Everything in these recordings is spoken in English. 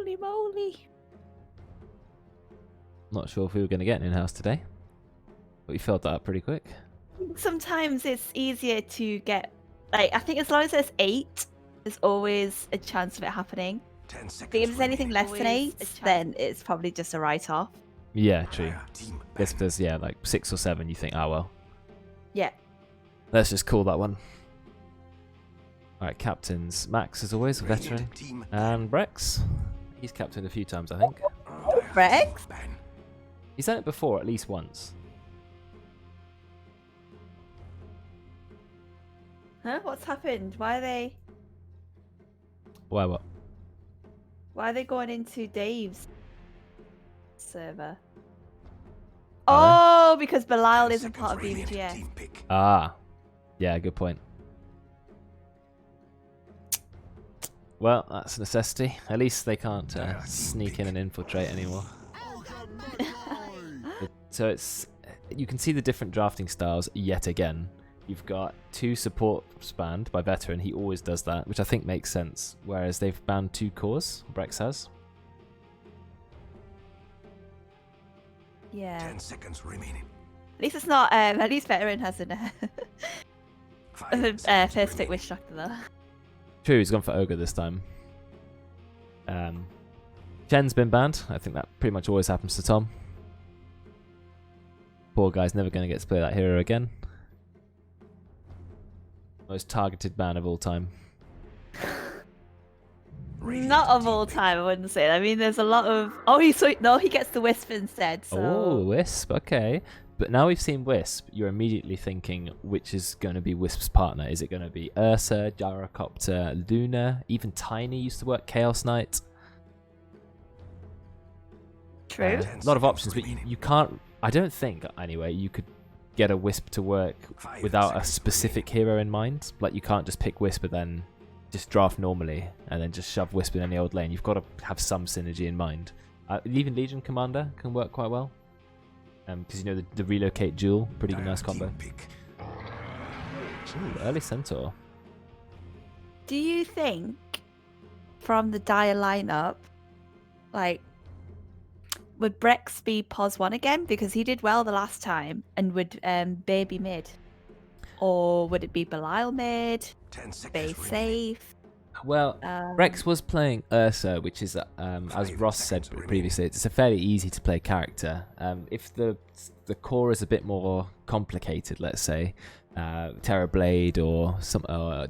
Holy moly. Not sure if we were going to get an in-house today, but we filled that up pretty quick. Sometimes it's easier to get, like, I think as long as there's 8, there's always a chance of it happening. 10 seconds. But if there's anything less than 8, then it's probably just a write-off. Yeah, true. If there's, yeah, like 6 or 7, you think, oh well. Yeah. Let's just call that one. Alright, captains. Max, as always, a veteran. And Brexx. He's captained a few times, I think. Brexx? He's done it before, at least once. Huh? What's happened? Why are they... Why what? Why are they going into Dave's server? Are Oh, because Belial isn't part of BVGS. Ah. Yeah, good point. Well, that's a necessity. At least they can't sneak in and infiltrate anymore. So it's... You can see the different drafting styles yet again. You've got 2 supports banned by veteran. He always does that, which I think makes sense. Whereas they've banned 2 cores. Brexx has. Yeah. 10 seconds remaining. At least it's not. At least veteran has a first pick Witch Doctor though. True, he's gone for Ogre this time. Jen's been banned. I think that pretty much always happens to Tom. Poor guy's never going to get to play that hero again. Most targeted ban of all time. Not of all time, I wouldn't say. I mean, there's a lot of... Oh, he gets the Wisp instead, so... Oh, Wisp, okay. But now we've seen Wisp, you're immediately thinking which is going to be Wisp's partner. Is it going to be Ursa, Gyrocopter, Luna, even Tiny used to work, Chaos Knight? True. A lot of options, but you can't... I don't think, anyway, you could get a Wisp to work without a specific hero in mind. Like, you can't just pick Wisp and then just draft normally and then just shove Wisp in any old lane. You've got to have some synergy in mind. Even Legion Commander can work quite well. Because, you know, the relocate duel, pretty nice combo. Ooh, early Centaur. Do you think, from the Dire lineup, like, would Brexx be pos 1 again? Because he did well the last time. And would Baby mid? Or would it be Belial mid? Bay safe? Well, Brexx was playing Ursa, which is, as Ross said previously, it's a fairly easy to play character. If the core is a bit more complicated, let's say, Terrorblade or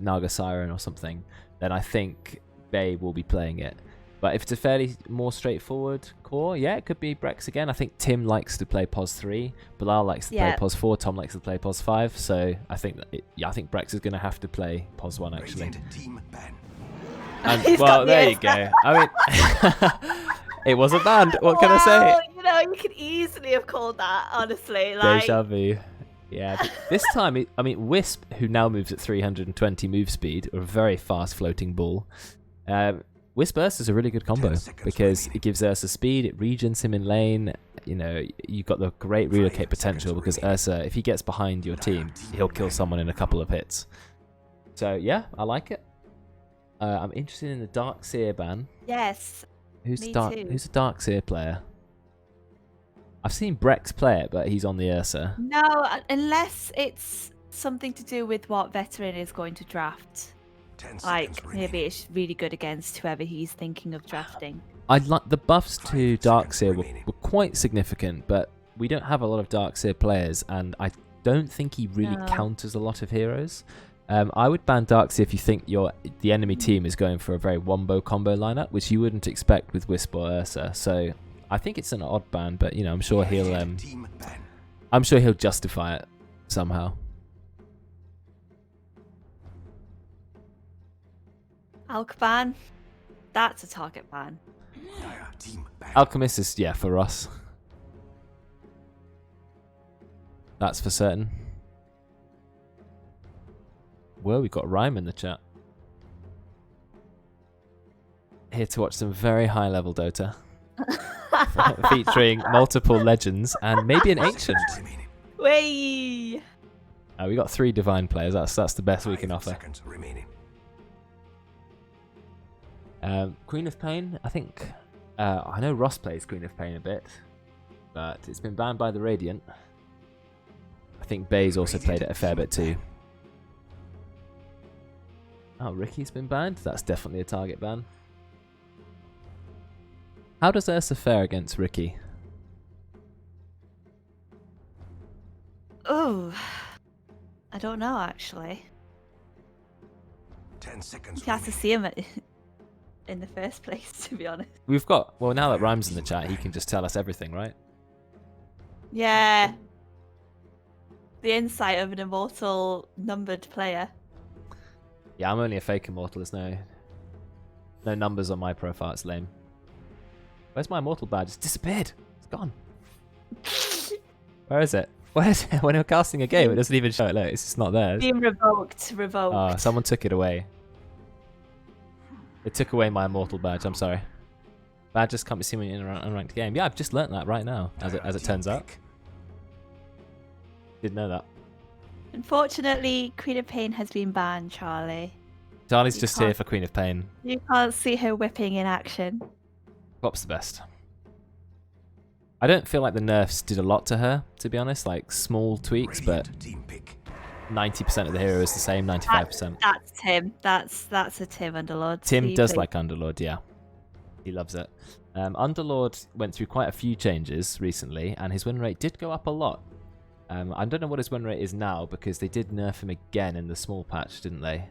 Naga Siren or something, then I think Bay will be playing it. But if it's a fairly more straightforward core, yeah, it could be Brexx again. I think Tim likes to play pos 3, Belial likes to play pos 4, Tom likes to play pos 5. So I think I think Brexx is going to have to play pos 1 actually. And, well, there you go. I mean, it wasn't banned. What can I say? You know, you could easily have called that, honestly. Like... Deja vu. Yeah, but this time, I mean, Wisp, who now moves at 320 move speed, or a very fast floating ball. Wisp Ursa is a really good combo because it gives Ursa speed, it regens him in lane. You know, you've got the great relocate potential because Ursa, if he gets behind your team, he'll kill someone in a couple of hits. So yeah, I like it. I'm interested in the Darkseer ban. Yes. Who's a Darkseer player? I've seen Brexx play it, but he's on the Ursa. No, unless it's something to do with what veteran is going to draft. Like, maybe it's really good against whoever he's thinking of drafting. I'd like the buffs to Darkseer were quite significant, but we don't have a lot of Darkseer players, and I don't think he really counters a lot of heroes. I would ban Darkseer if you think the enemy team is going for a very wombo combo lineup, which you wouldn't expect with Wisp or Ursa. So I think it's an odd ban, but you know, I'm sure he'll justify it somehow. Alk ban, that's a target ban. Alchemist is, yeah, for us. That's for certain. Well, we've got Rhyme in the chat. Here to watch some very high level Dota. Featuring multiple legends and maybe an ancient. Whey! We got 3 divine players, that's the best we can offer. Queen of Pain, I think... I know Ross plays Queen of Pain a bit, but it's been banned by the Radiant. I think Bay's also played it a fair bit too. Oh, Ricky's been banned? That's definitely a target ban. How does Ursa fare against Ricky? Oh, I don't know actually. 10 seconds. You have to see him in the first place, to be honest. We've got... Well, now that Rhyme's in the chat, he can just tell us everything, right? Yeah. The insight of an immortal numbered player. Yeah, I'm only a fake immortal. There's no numbers on my profile. It's lame. Where's my immortal badge? It's disappeared. It's gone. Where is it? Where is it? When we're casting a game, it doesn't even show it. Look, it's just not there. Being revoked. Oh, someone took it away. They took away my immortal badge. I'm sorry. Badges can't be seen when you're in an unranked game. Yeah, I've just learnt that right now, as it turns out. Didn't know that. Unfortunately, Queen of Pain has been banned, Charlie. Charlie's just here for Queen of Pain. You can't see her whipping in action. Pop's the best. I don't feel like the nerfs did a lot to her, to be honest. Like, small tweaks, but 90% of the hero is the same, 95%. That's Tim. That's a Tim Underlord. Tim does like Underlord, yeah. He loves it. Underlord went through quite a few changes recently, and his win rate did go up a lot. I don't know what his win rate is now, because they did nerf him again in the small patch, didn't they?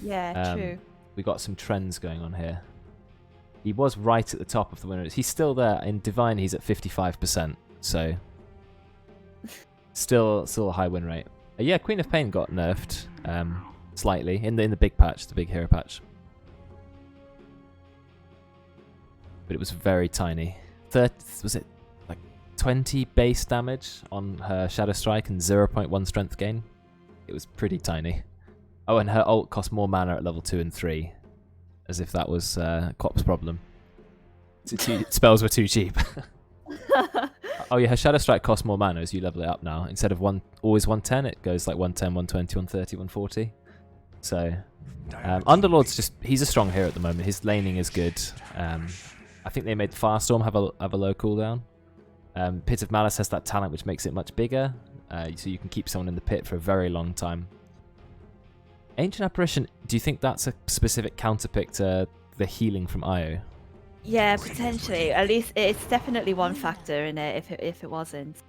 Yeah, true. We got some trends going on here. He was right at the top of the win rate. He's still there. In Divine, he's at 55%, so still a high win rate. Yeah, Queen of Pain got nerfed slightly in the big patch, the big hero patch, but it was very tiny. Was it like 20 base damage on her Shadow Strike and 0.1 strength gain? It was pretty tiny. Oh, and her ult cost more mana at level 2 and 3, as if that was Cop's problem. Spells were too cheap. Oh yeah, her Shadow Strike costs more mana as you level it up now. Instead of always 110, it goes like 110, 120, 130, 140. So, Underlord's he's a strong hero at the moment. His laning is good. I think they made Firestorm have a low cooldown. Pit of Malice has that talent which makes it much bigger, so you can keep someone in the pit for a very long time. Ancient Apparition, do you think that's a specific counterpick to the healing from Io? Yeah, potentially. At least it's definitely one factor in it. If it wasn't,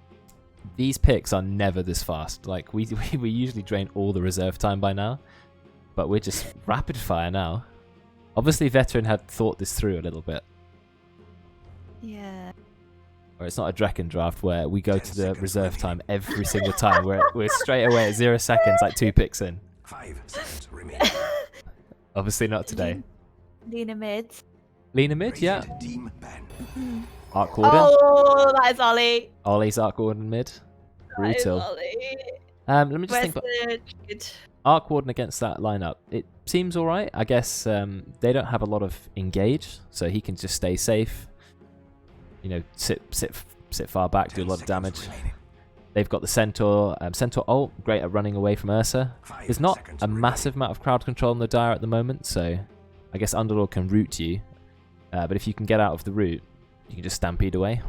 these picks are never this fast. Like we usually drain all the reserve time by now, but we're just rapid fire now. Obviously, Veteran had thought this through a little bit. Yeah. Or it's not a Drekkon draft where we go to the reserve time every single time. We're straight away at 0 seconds, like 2 picks in. 5 seconds remain. Obviously not today. Lena mid. Lena mid, yeah. Arc Warden. Oh, that is Oli. Ollie's Arc Warden mid. Brutal. Let me just think about Arc Warden against that lineup. It seems alright. I guess they don't have a lot of engage, so he can just stay safe. You know, sit far back, do a lot of damage. They've got the Centaur. Centaur ult, great at running away from Ursa. There's not a massive amount of crowd control in the Dire at the moment, so I guess Underlord can root you. But if you can get out of the route, you can just stampede away.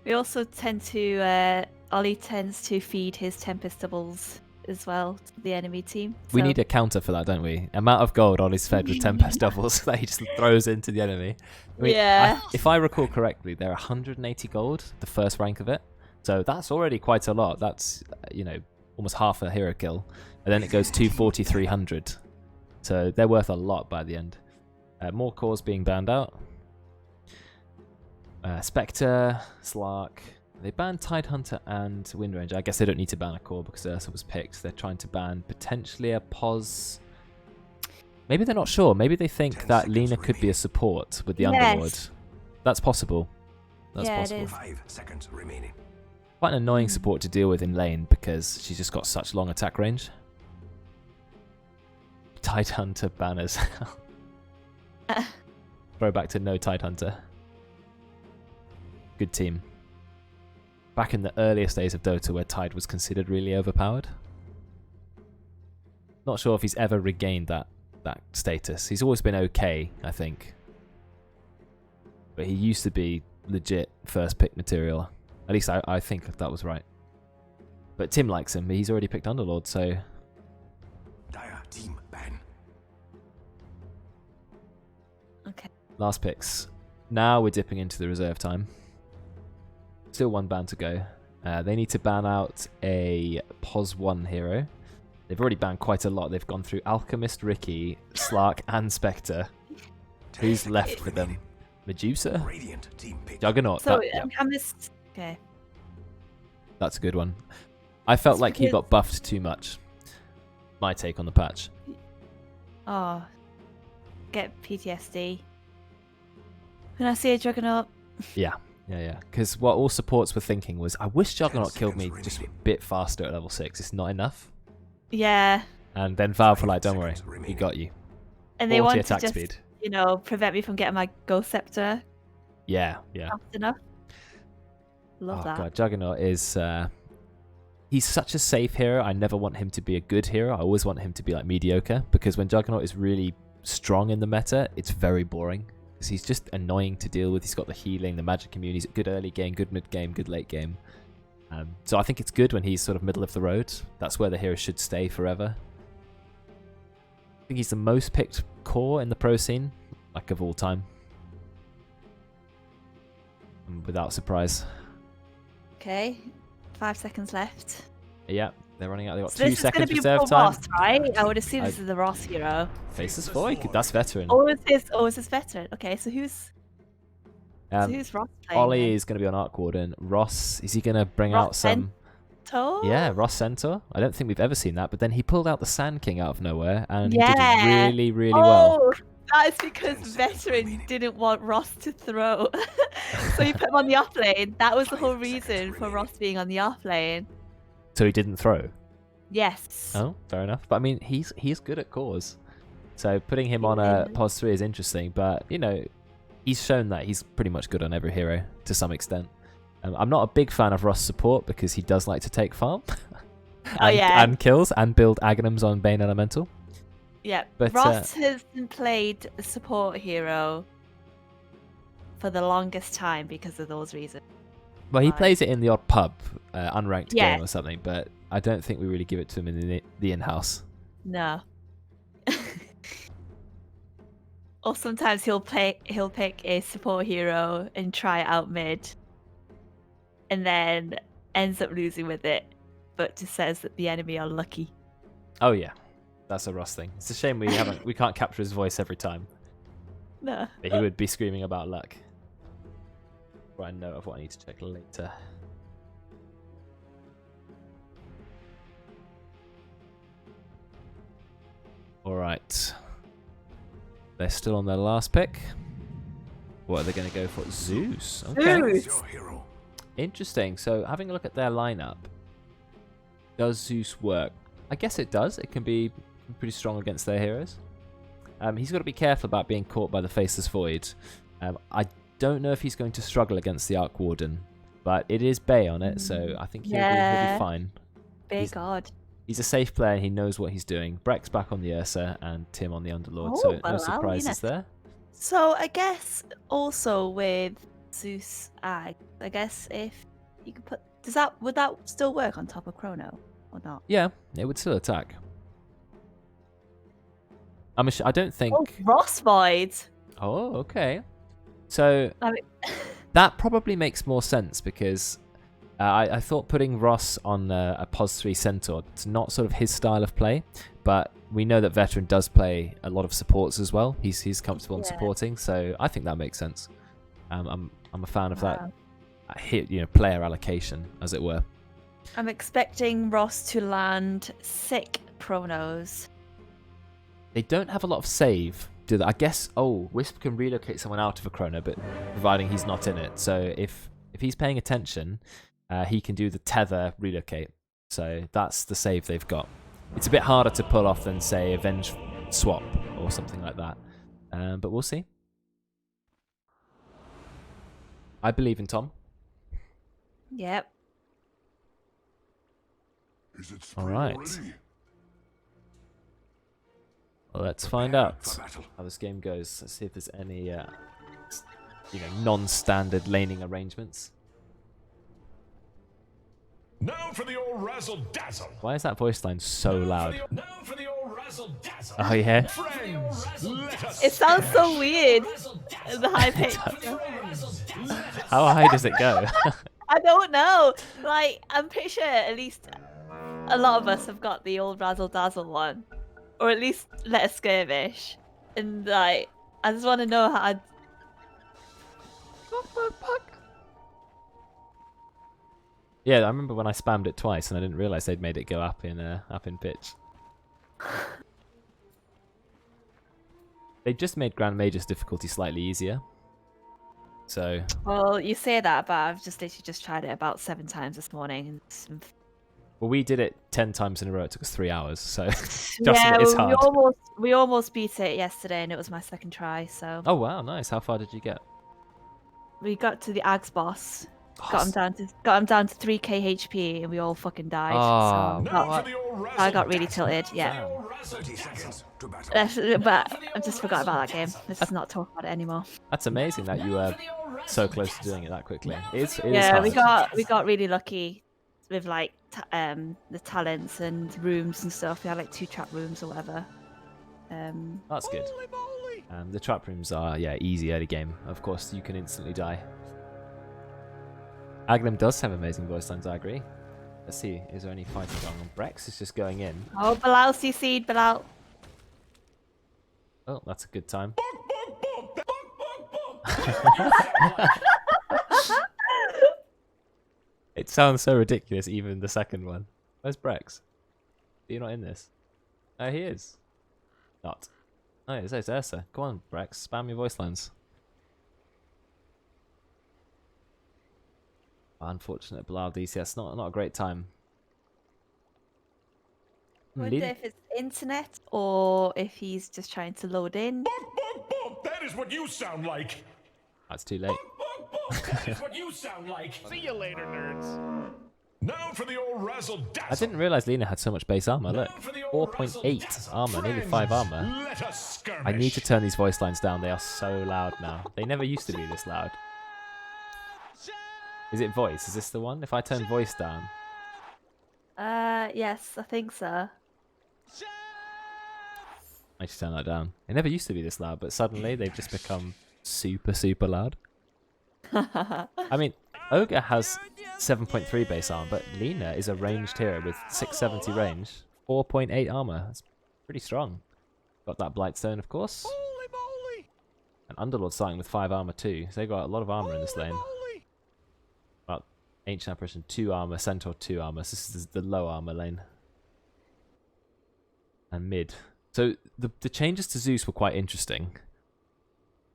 We also tend to... Oli tends to feed his Tempest doubles as well to the enemy team. We need a counter for that, don't we? Amount of gold Ollie's fed with Tempest doubles that he just throws into the enemy. I mean, yeah. If I recall correctly, they're 180 gold, the first rank of it. So that's already quite a lot. That's, you know, almost half a hero kill. And then it goes 240, 300. So they're worth a lot by the end. More cores being banned out. Spectre, Slark. They banned Tidehunter and Windranger. I guess they don't need to ban a core because Ursa was picked. They're trying to ban potentially a Pos. Maybe they're not sure. Maybe they think that Lena could be a support with the Underlord. That's possible. That's possible. It is. 5 seconds remaining. Quite an annoying support to deal with in lane because she's just got such long attack range. Tidehunter banners. Throwback to no Tidehunter. Good team. Back in the earliest days of Dota where Tide was considered really overpowered. Not sure if he's ever regained that that status. He's always been okay, I think. But he used to be legit first pick material. At least I think that was right. But Tim likes him. He's already picked Underlord, so... Dire team ban. Okay. Last picks. Now we're dipping into the reserve time. Still one ban to go. They need to ban out a POS 1 hero. They've already banned quite a lot. They've gone through Alchemist, Ricky, Slark, and Spectre. Who's left for them? Medusa? Radiant team pick. Juggernaut. So yeah, I'm just okay. that's a good one. I felt It's like he because- got buffed too much. My take on the patch. Oh, get PTSD. When I see a Juggernaut, Yeah. Because what all supports were thinking was, I wish Juggernaut killed me seconds just a remaining. bit faster at level 6. It's not enough. yeah, And then Valve were like, don't worry, Seconds we remaining. got you. and they 40 want to attack just speed. prevent me from getting my Ghost Scepter Yeah. fast enough. Love Oh that. god, Juggernaut is he's such a safe hero. I never want him to be a good hero. I always want him to be like mediocre, because when Juggernaut is really strong in the meta, it's very boring. Because he's just annoying to deal with. He's got the healing, the magic community. He's a good early game, good mid game, good late game. So I think it's good when he's sort of middle of the road. That's where the hero should stay forever. I think he's the most picked core in the pro scene, like of all time. Without surprise. Okay, 5 seconds left. Yeah, they're running out. They've got So 2 this is going seconds to be reserve for time. Ross, right? I would assume this is the Ross hero. Faceless Void. That's veteran. Oh, is this veteran? Okay, so who's Ross playing? Oli then? is going to be on Arc Warden. Ross, is he going to bring Ross out some... Centaur? Yeah, Ross Centaur. I don't think we've ever seen that, but then he pulled out the Sand King out of nowhere, and he Yeah. did really, really well. Oh, that is because 10 seconds veteran remaining. didn't want Ross to throw, so he put him on the off lane. That was the 5 whole seconds reason for remaining. Ross being on the off lane. So he didn't throw. Yes. Oh, fair enough. But I mean, he's good at cores. So putting him on Yeah. a POS 3 is interesting, but, you know, he's shown that he's pretty much good on every hero to some extent. I'm not a big fan of Ross support because he does like to take farm. And kills and build Aghanims on Bane Elemental. Yeah, But, Ross has been played a support hero for the longest time because of those reasons. Well, he Right. plays it in the odd pub, unranked Yeah. game or something, but I don't think we really give it to him in the in-house. No. Or sometimes he'll pick a support hero and try it out mid, and then ends up losing with it, but just says that the enemy are lucky. Oh yeah, that's a Ross thing. It's a shame we can't capture his voice every time. No. But he would be screaming about luck. Write a note of what I need to check later. Alright. They're still on their last pick. What are they going to go for? Zeus. Okay. Zeus! Your hero. Interesting. So having a look at their lineup. Does Zeus work? I guess it does. It can be pretty strong against their heroes. He's got to be careful about being caught by the Faceless Void. I don't know if he's going to struggle against the Arc Warden, but it is Bay on it, so I think he'll be fine. Big God. He's a safe player and he knows what he's doing. Brexx back on the Ursa and Tim on the Underlord, Oh, so no Belial, surprises there. So I guess also with Zeus Ag, I guess if you could put would that still work on top of Chrono or not? Yeah, it would still attack. I don't think... Oh, Ross Void. Oh, okay. So I mean, that probably makes more sense because I thought putting Ross on a POS 3 Centaur, it's not sort of his style of play, but we know that Veteran does play a lot of supports as well. He's comfortable in supporting, so I think that makes sense. I'm a fan of that player allocation, as it were. I'm expecting Ross to land sick Chronos. They don't have a lot of save, do they? I guess, Wisp can relocate someone out of a Chrono, but providing he's not in it. So if he's paying attention, he can do the tether relocate. So that's the save they've got. It's a bit harder to pull off than, say, Avenge Swap or something like that. But we'll see. I believe in Tom. Yep. Is it All right. Well, let's find out how this game goes. Let's see if there's any, non-standard laning arrangements. Now for the old razzle dazzle. Why is that voice line so loud? Now for the old razzle dazzle. Oh yeah. Friends, let us It sounds so weird. The high pitch. How high does it go? I don't know. Like, I'm pretty sure at least a lot of us have got the old razzle dazzle one, or at least let us skirmish. And like, I just want to know how. Yeah, I remember when I spammed it twice and I didn't realise they'd made it go up in pitch. They just made Grand Mage's difficulty slightly easier. So. Well, you say that, but I've literally just tried it about 7 times this morning. And Well, we did it 10 times in a row. It took us 3 hours, so yeah, it is hard. we almost beat it yesterday, and it was my second try. So. Oh wow, nice. How far did you get? We got to the Ags boss. Got him down to 3k HP, and we all fucking died. Oh, so I got really tilted. Yeah. 30 seconds to battle. But I just forgot about that game. Let's not talk about it anymore. That's amazing that you were so close to doing it that quickly. It is Yeah, hard. we got really lucky with like the talents and rooms and stuff. We had like 2 trap rooms or whatever. That's good. The trap rooms are easy early game. Of course, you can instantly die. Agnum does have amazing voice lines, I agree. Let's see, is there any fighting going on? Brexx is just going in. Oh, Belial CC'd, Belial. Oh, that's a good time. It sounds so ridiculous, even the second one. Where's Brexx? Are you not in this? Oh, he is. Not. Oh, there's Ursa. Go on, Brexx. Spam your voice lines. Unfortunate Belial DCS. Not a great time. I wonder if it's internet or if he's just trying to load in. That is what you sound like. That's too late. That is what you sound like. See you later, nerds. Now for the old razzle dazzle. I didn't realise Lena had so much base armor. Look, 4.8 armor, nearly 5 armor. Let us skirmish. I need to turn these voice lines down. They are so loud now. They never used to be this loud. Is it voice? Is this the one? If I turn voice down. Yes, I think so. I should turn that down. It never used to be this loud, but suddenly they've just become super, super loud. I mean, Ogre has 7.3 base armor, but Lena is a ranged hero with 670 range, 4.8 armor. That's pretty strong. Got that Blightstone, of course. And Underlord starting with 5 armor too, so they got a lot of armor in this lane. Well, Ancient Apparition 2 armor, Centaur 2 armor, so this is the low armor lane. And mid. So the changes to Zeus were quite interesting.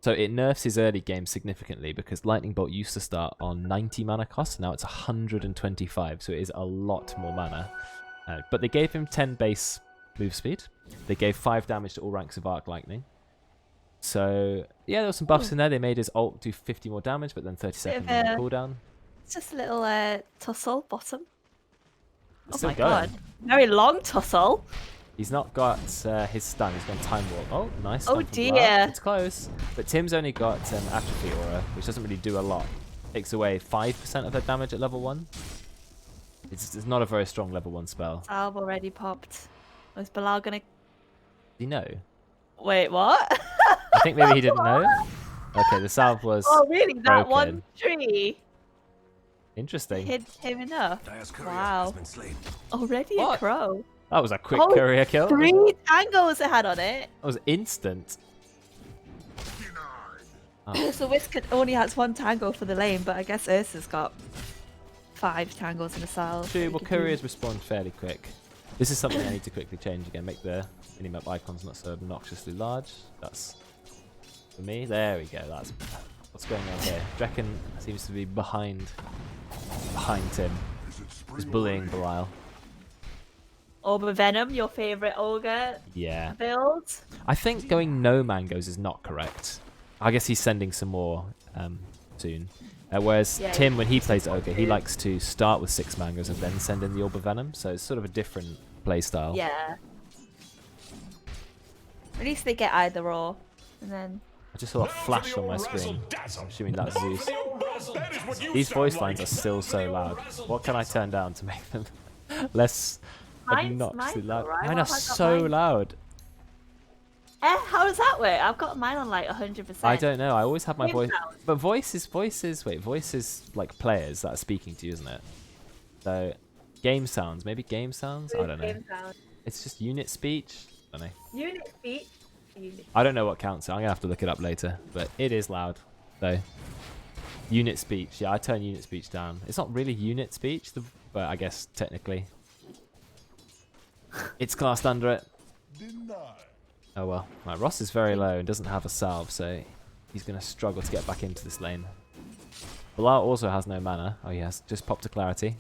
So it nerfs his early game significantly because Lightning Bolt used to start on 90 mana cost, now it's 125, so it is a lot more mana. But they gave him 10 base move speed. They gave 5 damage to all ranks of Arc Lightning. So yeah, there were some buffs in there. They made his ult do 50 more damage, but then 30 seconds on the cooldown. It's just a little tussle bottom. It's Oh my still going. god. Very long tussle. He's not got his stun. He's got Time Warp. Oh, nice. Oh stun from dear. Belial. It's close. But Tim's only got Atrophy Aura, which doesn't really do a lot. Takes away 5% of their damage at level 1. It's not a very strong level 1 spell. Salve already popped. Was Belial gonna... Do you know? Wait, what? I think maybe he didn't know. Okay, the salve was Oh really? That broken. one tree Interesting. hit him enough. Dire's courier Wow. has been slain. Already What? a crow. That was a quick Oh, courier kill. 3 tangos it had on it. That was instant. Oh. So Whisker only has 1 tango for the lane, but I guess Ursa's got 5 tangos in a salve. True, well, couriers respond fairly quick. This is something I need to quickly change again. Make the minimap icons not so obnoxiously large. That's for me. There we go. That's what's going on here. Drekkon seems to be behind Tim. He's bullying Belial. Orb Venom, your favourite ogre Yeah. build. I think going no mangoes is not correct. I guess he's sending some more soon. Whereas Yeah, Tim, when he plays Ogre, he likes to start with 6 mangoes and then send in the Orb of Venom. So it's sort of a different play style. Yeah. At least they get either or. And then... I just saw a flash on my screen. I'm assuming that's Zeus. These voice lines are still so loud. What can I turn down to make them less obnoxiously loud? Right? Mine are so loud. How does that work? I've got mine on like 100%. I don't know. I always have my Game voice. sound. But voices. Wait, voices like players that are speaking to you, isn't it? So, game sounds. Maybe game sounds? I don't know. Game sound. It's just unit speech. I don't know. Unit speech. Unit. I don't know what counts. I'm going to have to look it up later. But it is loud. So, unit speech. Yeah, I turn unit speech down. It's not really unit speech, but I guess technically. It's classed under it. Oh well. Right, Ross is very low and doesn't have a salve, so he's going to struggle to get back into this lane. Belial also has no mana. Oh, he has just popped to clarity.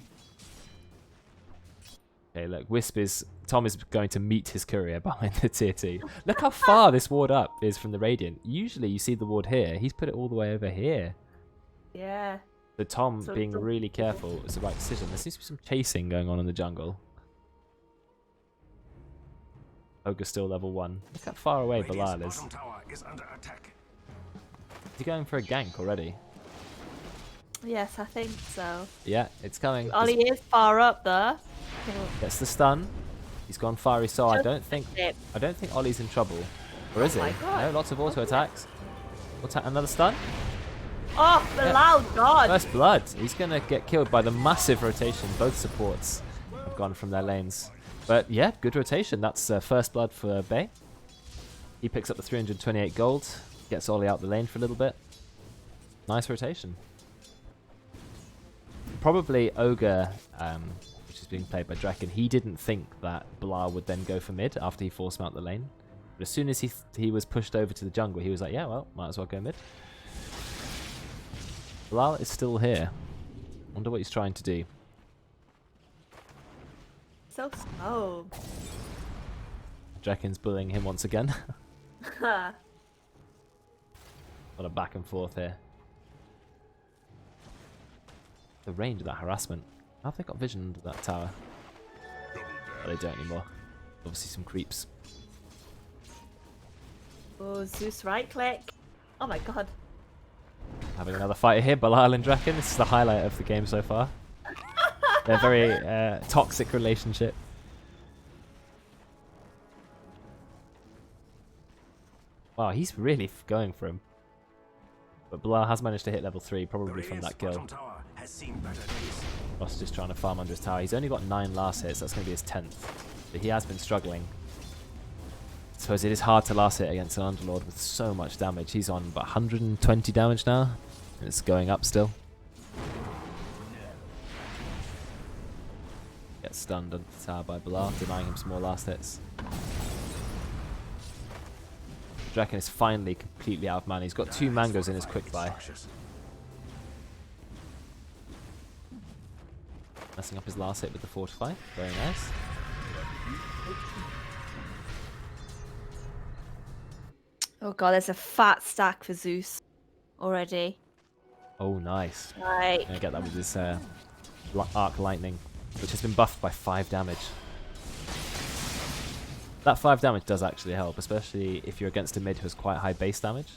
Okay, look, Tom is going to meet his courier behind the tier 2. Look how far this ward up is from the Radiant. Usually you see the ward here. He's put it all the way over here. Yeah. So Tom being really careful is the right decision. There seems to be some chasing going on in the jungle. Ogre's still level 1. Look how far away Belial is. Is he going for a gank already? Yes, I think so. Yeah, it's coming. Oli is far up though. Gets the stun. He's gone far. So I don't think Ollie's in trouble. Or is he? No, lots of auto attacks. Another stun. Oh, Belial, God! First blood. He's gonna get killed by the massive rotation. Both supports have gone from their lanes. But yeah, good rotation. That's first blood for Bay. He picks up the 328 gold. Gets Ollie out the lane for a little bit. Nice rotation. Probably Ogre, which is being played by Drekkon, he didn't think that Belial would then go for mid after he forced him out the lane. But as soon as he was pushed over to the jungle, he was like, yeah, well, might as well go mid. Belial is still here. Wonder what he's trying to do. So slow. Drekkon's bullying him once again. Got a back and forth here. The range of that harassment. How have they got vision under that tower? But they don't anymore. Obviously some creeps. Oh, Zeus right click. Oh my god. Having another fight here, Belial and Drekkon. This is the highlight of the game so far. They're very toxic relationship. Wow, he's really going for him. But Belial has managed to hit level 3, probably from that kill. Ross just trying to farm under his tower. He's only got 9 last hits, that's going to be his 10th. But he has been struggling. I suppose it is hard to last hit against an Underlord with so much damage. He's on about 120 damage now. And it's going up still. Gets stunned under the tower by Belial, denying him some more last hits. Drekkon is finally completely out of mana. He's got 2 mangoes in his quick buy. Messing up his last hit with the fortify. Very nice. Oh god, there's a fat stack for Zeus already. Oh, nice. Right. Gonna get that with his arc lightning, which has been buffed by 5 damage. That 5 damage does actually help, especially if you're against a mid who has quite high base damage.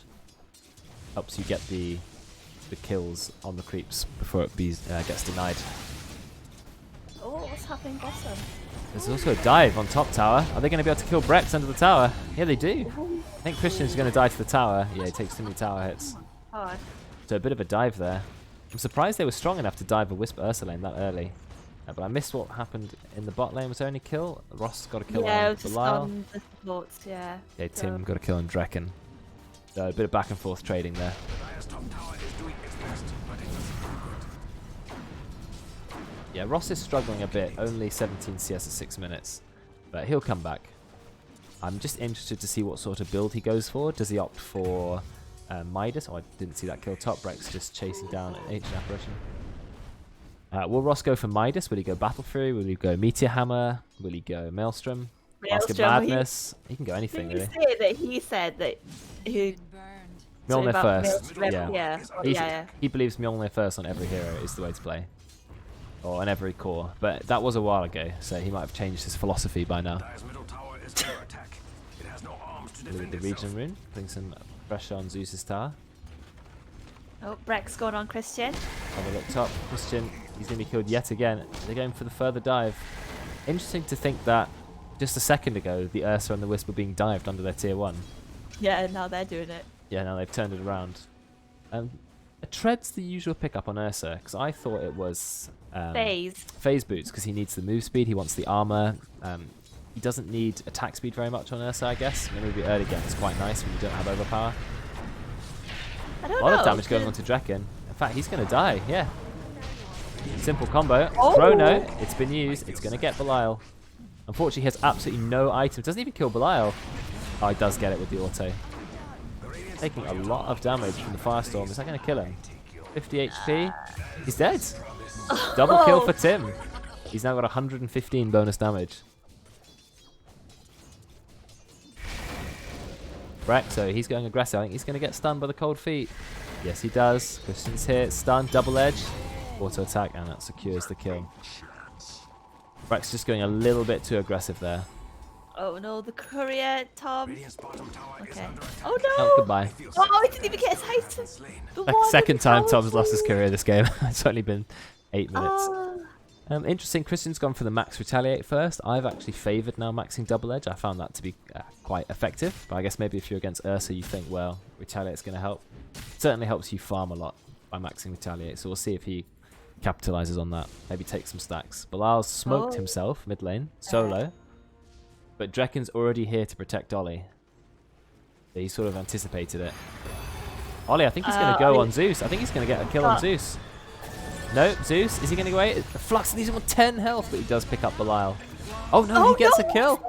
Helps you get the kills on the creeps before it gets denied. Oh, what's happening bottom? There's also a dive on top tower. Are they going to be able to kill Brexx under the tower? Yeah, they do. I think Christian's going to die to the tower. Yeah, he takes too many tower hits. God. So a bit of a dive there. I'm surprised they were strong enough to dive a Wisp Ursa lane that early. But I missed what happened in the bot lane. Was there any kill? Ross got a kill Yeah, it on was just Belial. on the supports, yeah. Yeah, Tim got a kill on Drekkon. So a bit of back and forth trading there. Yeah, Ross is struggling a bit. Only 17 CS at 6 minutes. But he'll come back. I'm just interested to see what sort of build he goes for. Does he opt for Midas? Oh, I didn't see that kill. Top Brexx just chasing down an ancient apparition. Will Ross go for Midas? Will he go Battle Fury? Will he go Meteor Hammer? Will he go Maelstrom? Mask of Madness? He can go anything, really. He said that he... Mjolnir first. Yeah. He believes Mjolnir first on every hero is the way to play. Or on every core. But that was a while ago, so he might have changed his philosophy by now. with the region rune, putting some pressure on Zeus's tower. Oh, Brexx going on Christian. Have a look top. Christian, he's going to be killed yet again. They're going for the further dive. Interesting to think that just a second ago, the Ursa and the Wisp were being dived under their tier 1. Yeah, now they're doing it. Yeah, now they've turned it around. A Tread's the usual pickup on Ursa, because I thought it was phase boots, because he needs the move speed, he wants the armor. He doesn't need attack speed very much on Ursa, I guess. Maybe the early game is quite nice when you don't have overpower. I don't A lot know. of damage going on to Drekkon. In fact, he's going to die, yeah. Simple combo. Oh. Chrono, it's been used. It's going to get Belial. Unfortunately, he has absolutely no items. Doesn't even kill Belial. Oh, he does get it with the auto. Taking a lot of damage from the Firestorm. Is that going to kill him? 50 HP. He's dead. Double kill for Tim. He's now got 115 bonus damage. Brexx, so he's going aggressive. I think he's going to get stunned by the cold feet. Yes, he does. Christian's here. Stunned. Double edge. Auto attack. And that secures the kill. Brexx just going a little bit too aggressive there. Oh no, the courier, Tom. Okay. Oh no! Oh, goodbye. Oh, he didn't even get his item. Second time Tom's lost his career this game. It's only been 8 minutes. Oh. Interesting, Christian's gone for the max retaliate first. I've actually favoured now maxing double edge. I found that to be quite effective. But I guess maybe if you're against Ursa, you think, well, retaliate's going to help. It certainly helps you farm a lot by maxing retaliate. So we'll see if he capitalises on that. Maybe take some stacks. Belial's smoked himself mid lane, solo. But Drekkon's already here to protect Oli. So he sort of anticipated it. Oli, I think he's going to go on Zeus. I think he's going to get a kill on Zeus. No, Zeus, is he going to go away? Flux leaves him on 10 health, but he does pick up Belial. Oh no, he gets a kill.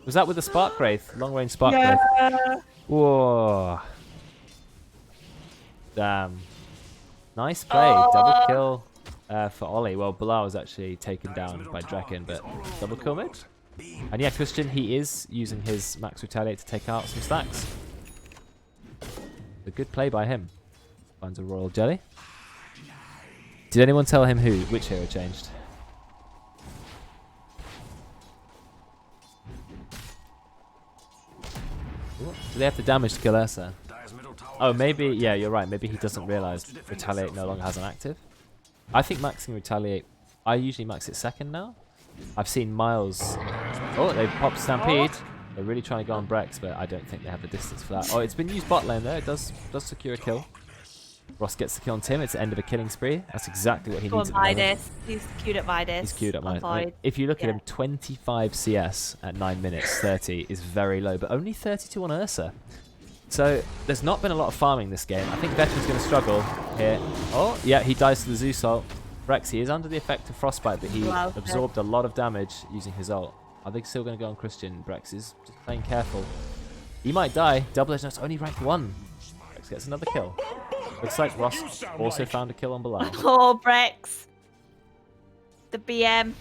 Was that with the Spark Wraith? Long range Spark Wraith. Whoa. Damn. Nice play. Double kill for Oli. Well, Belial was actually taken down by Drekkon, but double kill mid. And yeah, Christian, he is using his max retaliate to take out some stacks. A good play by him. Finds a royal jelly. Did anyone tell him which hero changed? Ooh, do they have the damage to kill Ursa? Oh, maybe, yeah, you're right. Maybe he doesn't realise retaliate no longer has an active. I think maxing retaliate, I usually max it second now. I've seen Miles. Oh, they've popped Stampede. They're really trying to go on Brexx, but I don't think they have the distance for that. Oh, it's been used bot lane there. It does secure a kill. Ross gets the kill on Tim. It's the end of a killing spree. That's exactly what he needs at the moment. He's queued at Midas. He's queued at Midas. I mean, if you look at him, 25 CS at 9 minutes 30 is very low, but only 32 on Ursa. So there's not been a lot of farming this game. I think Veteran's going to struggle here. Oh, yeah, he dies to the Zeus ult. Brexx, he is under the effect of Frostbite, but he absorbed a lot of damage using his ult. Are they still going to go on Christian? Brexx is just playing careful. He might die. Double Edge Knight's only rank 1. Brexx gets another kill. Looks like Ross also found a kill on Belial. Oh, Brexx. The BM.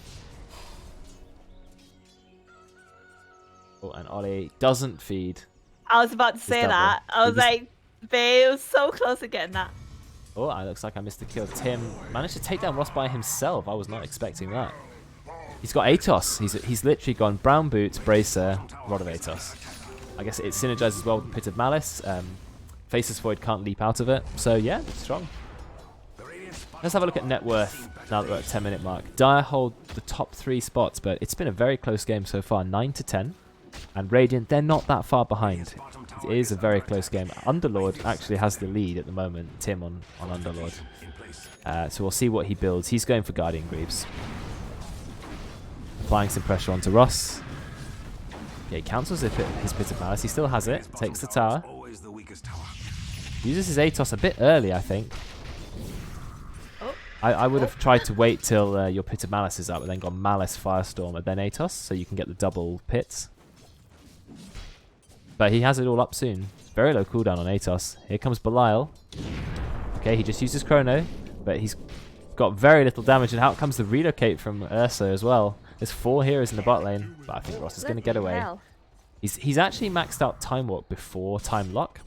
Oh, and Oli doesn't feed. I was about to say that. I was like, babe, it was so close to getting that. Oh, it looks like I missed the kill. Tim managed to take down Ross by himself. I was not expecting that. He's got Atos. He's literally gone Brown Boots, Bracer, Rod of Atos. I guess it synergizes well with Pit of Malice. Faceless Void can't leap out of it. So yeah, it's strong. Let's have a look at net worth now that we're at 10-minute mark. Dire hold the top 3 spots, but it's been a very close game so far. 9-10. And Radiant, they're not that far behind. It is a very close game. Underlord actually has the lead at the moment. Tim on Underlord. So we'll see what he builds. He's going for Guardian Greaves. Applying some pressure onto Ross. Okay, he cancels his Pit of Malice. He still has it. Takes the tower. Uses his Atos a bit early, I think. I would have tried to wait till your Pit of Malice is up and then gone Malice, Firestorm, and then Atos, so you can get the double pits. But he has it all up soon. Very low cooldown on Atos. Here comes Belial. Okay, he just uses Chrono, but he's got very little damage, and out comes the relocate from Ursa as well. There's 4 heroes in the bot lane, but I think Ross is going to get away. He's actually maxed out Time Walk before Time Lock,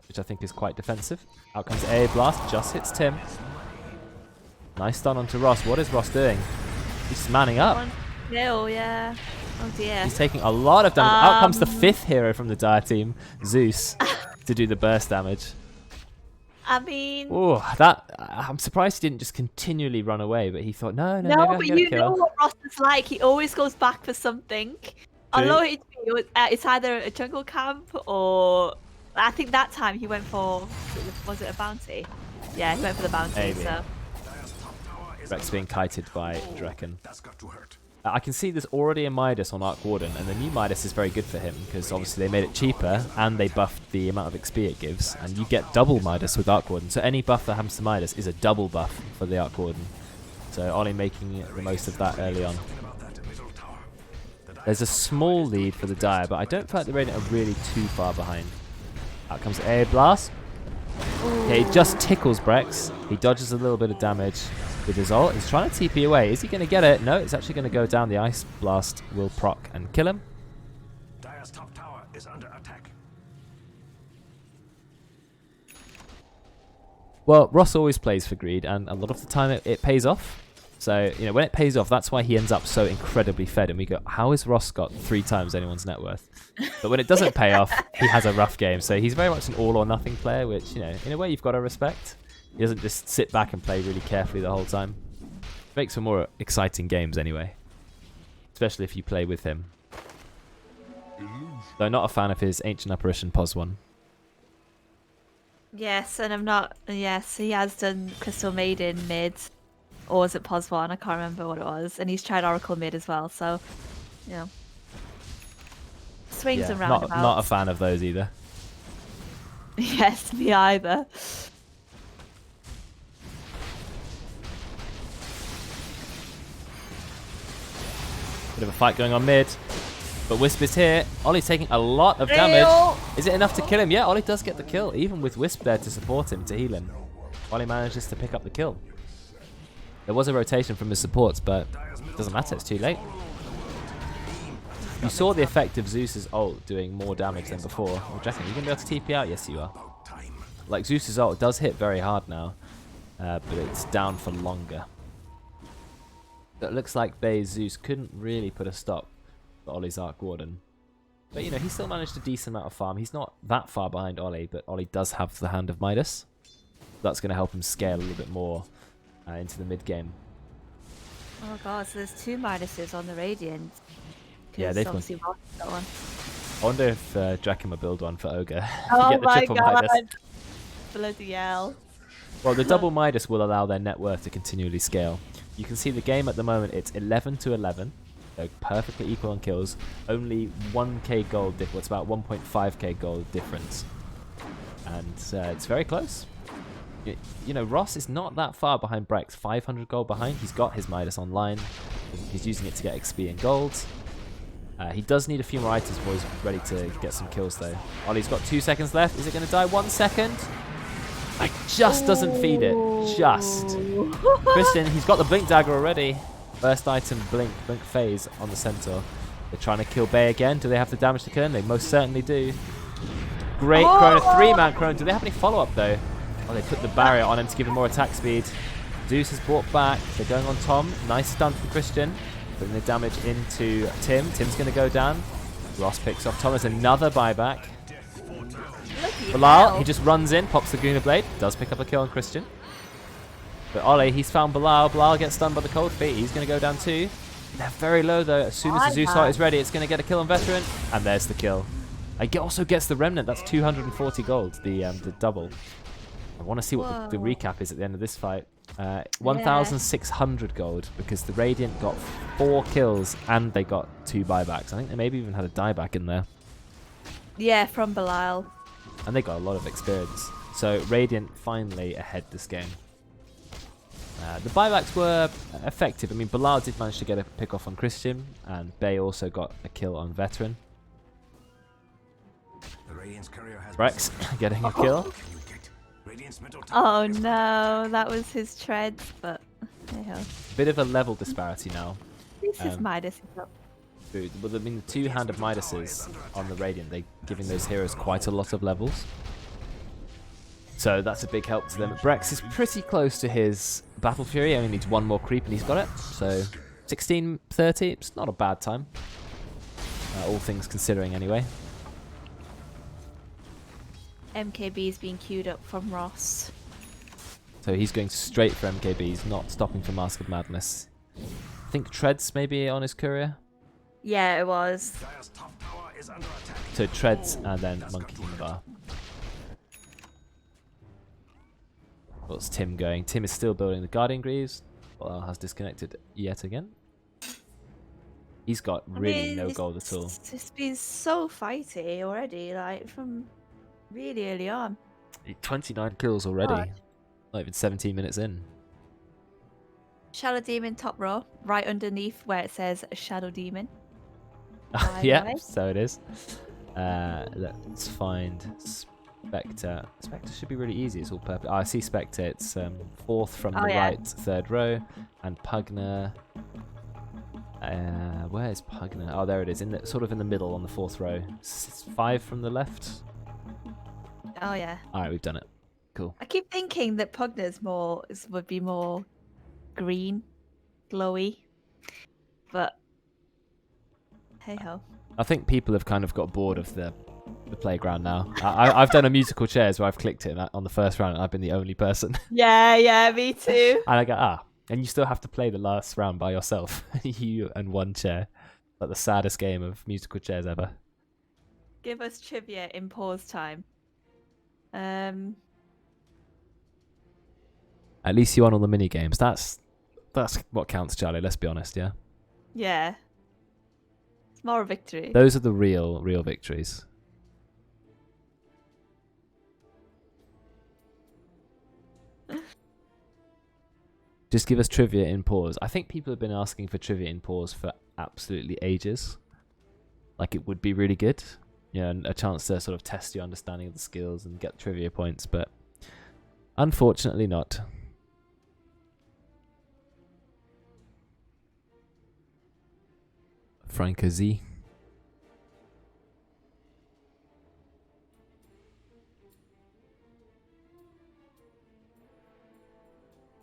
which I think is quite defensive. Out comes AA Blast, just hits Tim. Nice stun onto Ross. What is Ross doing? He's manning up. 1-0, yeah. Oh dear. He's taking a lot of damage. Out comes the 5th hero from the Dire team, Zeus, to do the burst damage. I mean... Oh, I'm surprised he didn't just continually run away, but he thought, no, maybe I but can get a you know kill. what Ross is like. He always goes back for something. On low HP, it's either a jungle camp or... I think that time he went for... Was it a bounty? Yeah, he went for the bounty, Maybe. so... Brexx being kited by Drekkon. I can see there's already a Midas on Arc Warden, and the new Midas is very good for him, because obviously they made it cheaper, and they buffed the amount of XP it gives, and you get double Midas with Arc Warden. So any buff that happens to Midas is a double buff for the Arc Warden. So Oli making the most of that early on. There's a small lead for the Dire, but I don't feel like the Radiant are really too far behind. Out comes a blast. Okay, he just tickles Brexx. He dodges a little bit of damage with his ult. He's trying to TP away. Is he going to get it? No, it's actually going to go down. The Ice Blast will proc and kill him. Dire's top tower is under attack. Well, Ross always plays for greed, and a lot of the time it pays off. So, you know, when it pays off, that's why he ends up so incredibly fed. And we go, how has Ross got 3 times anyone's net worth? But when it doesn't pay off, he has a rough game. So he's very much an all or nothing player, which, you know, in a way you've got to respect. He doesn't just sit back and play really carefully the whole time. Makes for more exciting games anyway. Especially if you play with him. Though not a fan of his Ancient Apparition POS one. Yes, and I'm not... Yes, he has done Crystal Maiden mid. Or was it POS 1? I can't remember what it was. And he's tried Oracle mid as well, so... You know. Swings and roundabouts. Not a fan of those either. Yes, me either. Bit of a fight going on mid. But Wisp is here. Oli's taking a lot of damage. Is it enough to kill him? Yeah, Oli does get the kill. Even with Wisp there to support him, to heal him. Oli manages to pick up the kill. There was a rotation from his supports, but it doesn't matter. It's too late. You saw the effect of Zeus's ult doing more damage than before. Well, Drekkon, are you going to be able to TP out? Yes, you are. Like, Zeus's ult does hit very hard now, but it's down for longer. It looks like Zeus couldn't really put a stop to Oli's Arc Warden. But, you know, he still managed a decent amount of farm. He's not that far behind Oli, but Oli does have the Hand of Midas. That's going to help him scale a little bit more into the mid-game. Oh god, so there's 2 Midases on the Radiant. Yeah, they've obviously Ross got one. I wonder if Drekkon will build one for Ogre. Oh Get the my triple god! Midas. Bloody hell. Well, the double Midas will allow their net worth to continually scale. You can see the game at the moment, it's 11 to 11. They're perfectly equal on kills. Only 1k gold difference, about 1.5k gold difference. And it's very close. You know, Ross is not that far behind Brexx. 500 gold behind. He's got his Midas online. He's using it to get XP and gold. He does need a few more items before he's ready to get some kills, though. Oli's got 2 seconds left. Is it going to die 1 second? It just doesn't feed it. Just. Christian, he's got the Blink Dagger already. First item, Blink Phase on the Centaur. They're trying to kill Bay again. Do they have the damage to kill him? They most certainly do. Great Chrono. 3-man Chrono. Do they have any follow-up, though? Oh, they put the barrier on him to give him more attack speed. Zeus is brought back. They're going on Tom. Nice stun from Christian. Putting the damage into Tim. Tim's going to go down. Ross picks off Thomas. Another buyback. Belial, he just runs in, pops the Guna Blade. Does pick up a kill on Christian. But Oli, he's found Belial. Belial gets stunned by the Cold Feet. He's going to go down too. They're very low though. As soon as the Zeus heart is ready, it's going to get a kill on Veteran. And there's the kill. It also gets the Remnant. That's 240 gold, the double. I want to see what the recap is at the end of this fight. 1,600 gold because the Radiant got 4 kills and they got 2 buybacks. I think they maybe even had a dieback in there. Yeah, from Belial. And they got a lot of experience. So Radiant finally ahead this game. The buybacks were effective. I mean, Belial did manage to get a pick off on Christian, and Bay also got a kill on Veteran. Brexx getting a kill. Oh no, that was his treads, but anyhow. Bit of a level disparity now. This is Midas. Well, I mean, the 2 Hand of Midases on the Radiant, they're giving those heroes quite a lot of levels. So that's a big help to them. Brexx is pretty close to his Battle Fury. He only needs 1 more creep and he's got it. So 16-30, it's not a bad time. all things considering anyway. MKB's being queued up from Ross. So he's going straight for MKB, he's not stopping for Mask of Madness. I think Treads maybe on his courier. Yeah, it was. So Treads and then Monkey in the bar. What's Tim going? Tim is still building the Guardian Greaves. Belial has disconnected yet again. He's got really no gold at all. It's been so fighty already, like from really early on. 29 kills already. God. Not even 17 minutes in. Shadow Demon top row, right underneath where it says Shadow Demon. Yeah, so it is. Let's find Spectre. Spectre should be really easy. It's all purple. Oh, I see Spectre. It's fourth from the right, third row, and Pugner. Where is Pugner? Oh, there it is. Sort of in the middle on the fourth row. 5 from the left. Oh yeah. All right, we've done it. Cool. I keep thinking that Pugner's would be more green, glowy, but hey ho. I think people have kind of got bored of the playground now. I've done a musical chairs where I've clicked it on the first round and I've been the only person. Yeah, me too. And I go, and you still have to play the last round by yourself. You and one chair. Like the saddest game of musical chairs ever. Give us trivia in pause time. At least you won all the mini games. That's what counts, Charlie. Let's be honest, yeah. Yeah. It's more a victory. Those are the real victories. Just give us trivia in pause. I think people have been asking for trivia in pause for absolutely ages. Like it would be really good. Yeah, and a chance to sort of test your understanding of the skills and get trivia points, but unfortunately not. Franco Z.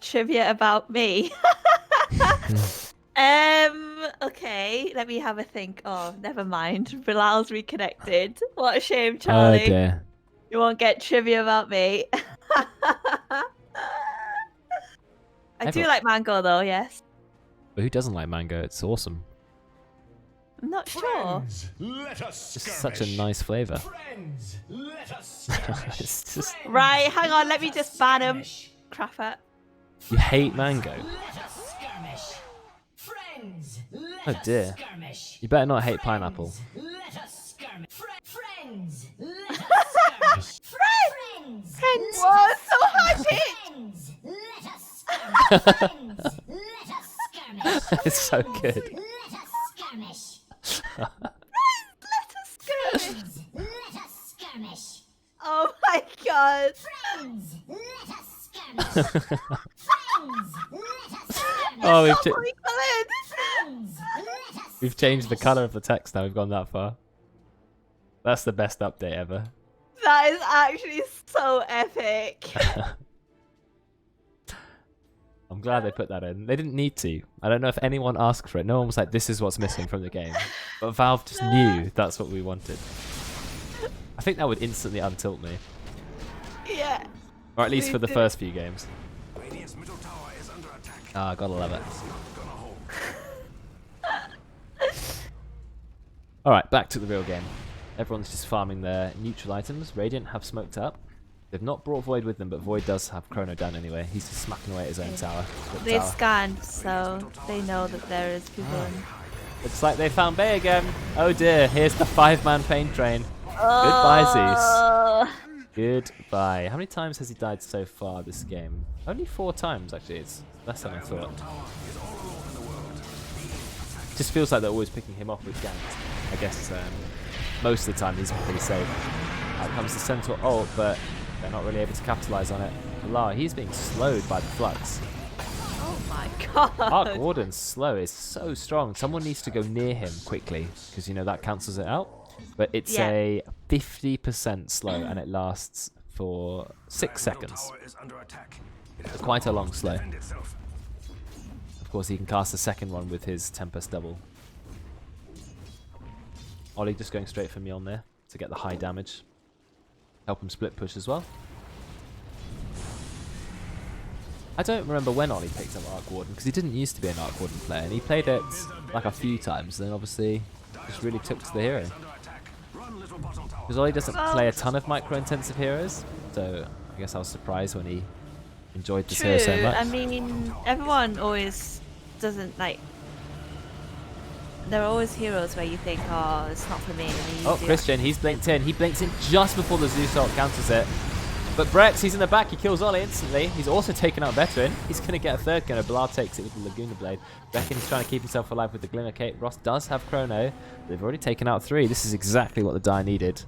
Trivia about me. Okay, let me have a think. Oh, never mind. Belial's reconnected. What a shame, Charlie. Oh dear. You won't get trivia about me. I do like mango though, yes. But who doesn't like mango? It's awesome. I'm not sure. Friends, let us It's such a nice flavour. Friends, let us skirmish. It's just... Right, hang on, let me just ban him. Crap it. You hate mango? Let us skirmish. Friends, let Oh dear. us skirmish. You better not hate pineapple. Let us skirmish. Friends, let us skirmish. Friends, Whoa, so high pitch. friends, let us skirmish. Friends, let us skirmish. It's so good. Let us skirmish. Let us skirmish. Friends, let us skirmish. Oh my god. Friends, let us skirmish. Friends, let us skirmish. Oh, Holy colored. Friends, let us we've changed the colour of the text now. We've gone that far. That's the best update ever. That is actually so epic. I'm glad they put that in. They didn't need to. I don't know if anyone asked for it. No one was like, this is what's missing from the game. But Valve just knew that's what we wanted. I think that would instantly untilt me. Yeah. Or at least Me for the too. first few games. Radiant's middle tower is under attack. Ah, gotta love it. Gonna hold. Alright, back to the real game. Everyone's just farming their neutral items. Radiant have smoked up. They've not brought Void with them, but Void does have Chrono down anyway. He's just smacking away at his own tower. Good They've tower. scanned, so they know that there is people in. Looks like they found Bay again. Oh dear, here's the 5-man pain train. Goodbye, Zeus. Goodbye. How many times has he died so far this game? Only 4 times, actually. It's less than I thought. Just feels like they're always picking him off with ganks. I guess most of the time he's pretty safe. Out comes the Centaur ult, but they're not really able to capitalize on it. Belial, he's being slowed by the flux. Oh my god. Arc Warden's slow is so strong. Someone needs to go near him quickly, because you know that cancels it out. But it's Yeah. a 50% slow, and it lasts for 6 seconds. Tower is under attack. It's quite a long slow. Defend itself. Of course, he can cast a second one with his Tempest double. Oli just going straight for Mjolnir to get the high damage. Help him split push as well. I don't remember when Oli picked up Arc Warden, because he didn't used to be an Arc Warden player, and he played it like a few times, then obviously just really took to the hero. Because Oli doesn't play a ton of micro-intensive heroes, so I guess I was surprised when he enjoyed this hero so much. I mean, everyone always doesn't like. There are always heroes where you think, oh, it's not for me. And then you Oh, do Christian, he's blinked in. He blinks in just before the Zeus ult counters it. But Brexx, he's in the back. He kills Oli instantly. He's also taken out Veteran. He's going to get a third gunner. Belial takes it with the Laguna Blade. Drekkon is trying to keep himself alive with the Glimmer Cape. Ross does have Chrono. They've already taken out 3. This is exactly what the die needed.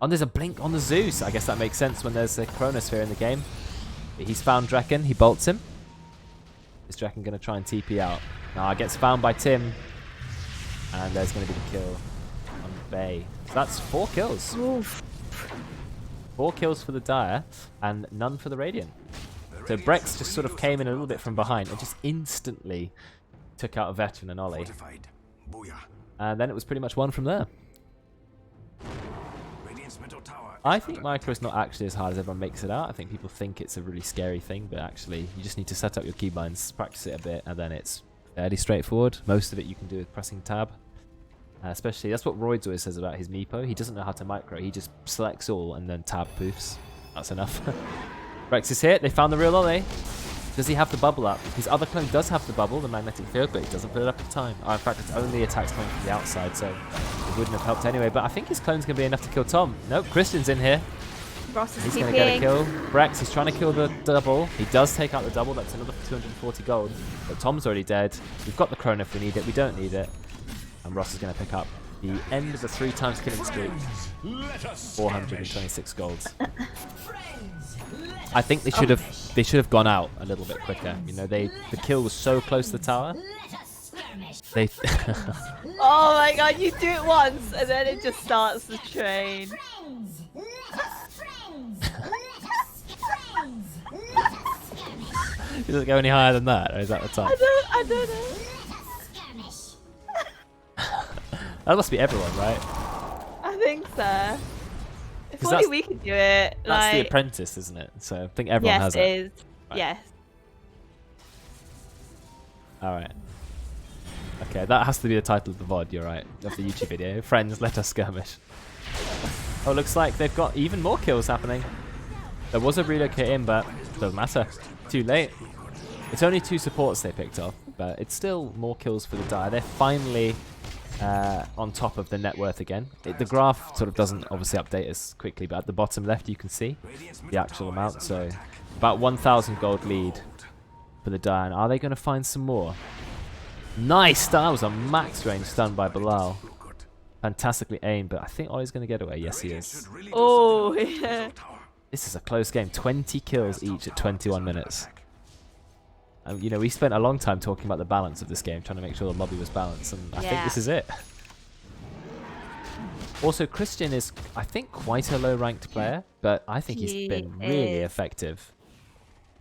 And there's a blink on the Zeus. I guess that makes sense when there's a Chronosphere in the game. But he's found Drekkon. He bolts him. Is Drekkon going to try and TP out? Nah, gets found by Tim. And there's going to be the kill on Bay. So that's 4 kills. Oof. 4 kills for the Dire, and none for the Radiant. So Brexx just sort of came in a little bit from behind and just instantly took out a Veteran and Oli. And then it was pretty much one from there. I think Micro is not actually as hard as everyone makes it out. I think people think it's a really scary thing, but actually you just need to set up your keybinds, practice it a bit, and then it's fairly straightforward. Most of it you can do with pressing tab. Especially, that's what Royds always says about his Meepo. He doesn't know how to micro. He just selects all and then tab poofs. That's enough. Brexx is hit. They found the real Oli. Does he have the bubble up? His other clone does have the bubble, the magnetic field, but he doesn't put it up in time. In fact, it's only attacks coming from the outside, so it wouldn't have helped anyway. But I think his clone's going to be enough to kill Tom. Nope, Christian's in here. Ross is He's going to get a kill. Brexx, he's trying to kill the double. He does take out the double. That's another 240 gold. But Tom's already dead. We've got the Chrono if we need it. We don't need it. And Ross is going to pick up the end of the 3 times killing streak. 426 golds. I think they should have gone out a little bit quicker. You know, the kill was so close to the tower. They Oh my god, you do it once and then it just starts the train. Does it go any higher than that, or is that the top? I don't know. That must be everyone, right? I think so. If 'Cause only we could do it. That's the Like, Apprentice, isn't it? So I think everyone has yes, it. it is. Right. Yes. Alright. Okay, that has to be the title of the VOD, you're right. Of the YouTube video. Friends, let us skirmish. Oh, looks like they've got even more kills happening. There was a relocate in, but doesn't matter. Too late. It's only 2 supports they picked off, but it's still more kills for the Dire. They're finally on top of the net worth again. The graph sort of doesn't obviously update as quickly, but at the bottom left you can see the actual amount. So about 1,000 gold lead for the Dire. And are they going to find some more? Nice! That was a max range stun by Belial. Fantastically aimed, but I think Oli's going to get away. Yes, he is. Oh, yeah. This is a close game. 20 kills each at 21 minutes. You know, we spent a long time talking about the balance of this game, trying to make sure the lobby was balanced, and I think this is it. Also, Christian is, I think, quite a low-ranked player, but I think he's been really effective.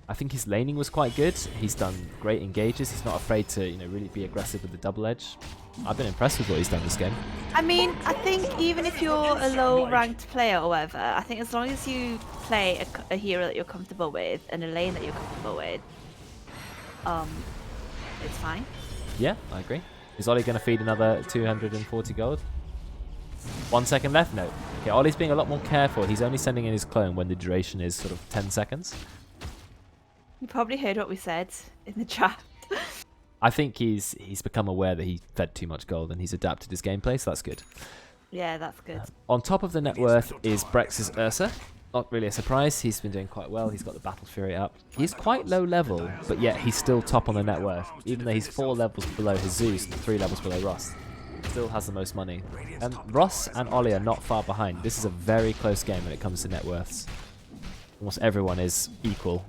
I think his laning was quite good. He's done great engages. He's not afraid to, you know, really be aggressive with the double edge. I've been impressed with what he's done this game. I mean, I think even if you're a low-ranked player or whatever, I think as long as you play a hero that you're comfortable with and a lane that you're comfortable with, it's fine. Yeah, I agree. Is Oli going to feed another 240 gold? 1 second left? No. Okay, Oli's being a lot more careful. He's only sending in his clone when the duration is sort of 10 seconds. You probably heard what we said in the chat. I think he's become aware that he fed too much gold and he's adapted his gameplay, so that's good. Yeah, that's good. On top of the net worth is Brex's Ursa. Not really a surprise. He's been doing quite well. He's got the Battle Fury up. He's quite low level, but yet he's still top on the net worth. Even though he's 4 levels below his Zeus and 3 levels below Ross. Still has the most money. And Ross and Oli are not far behind. This is a very close game when it comes to net worths. Almost everyone is equal.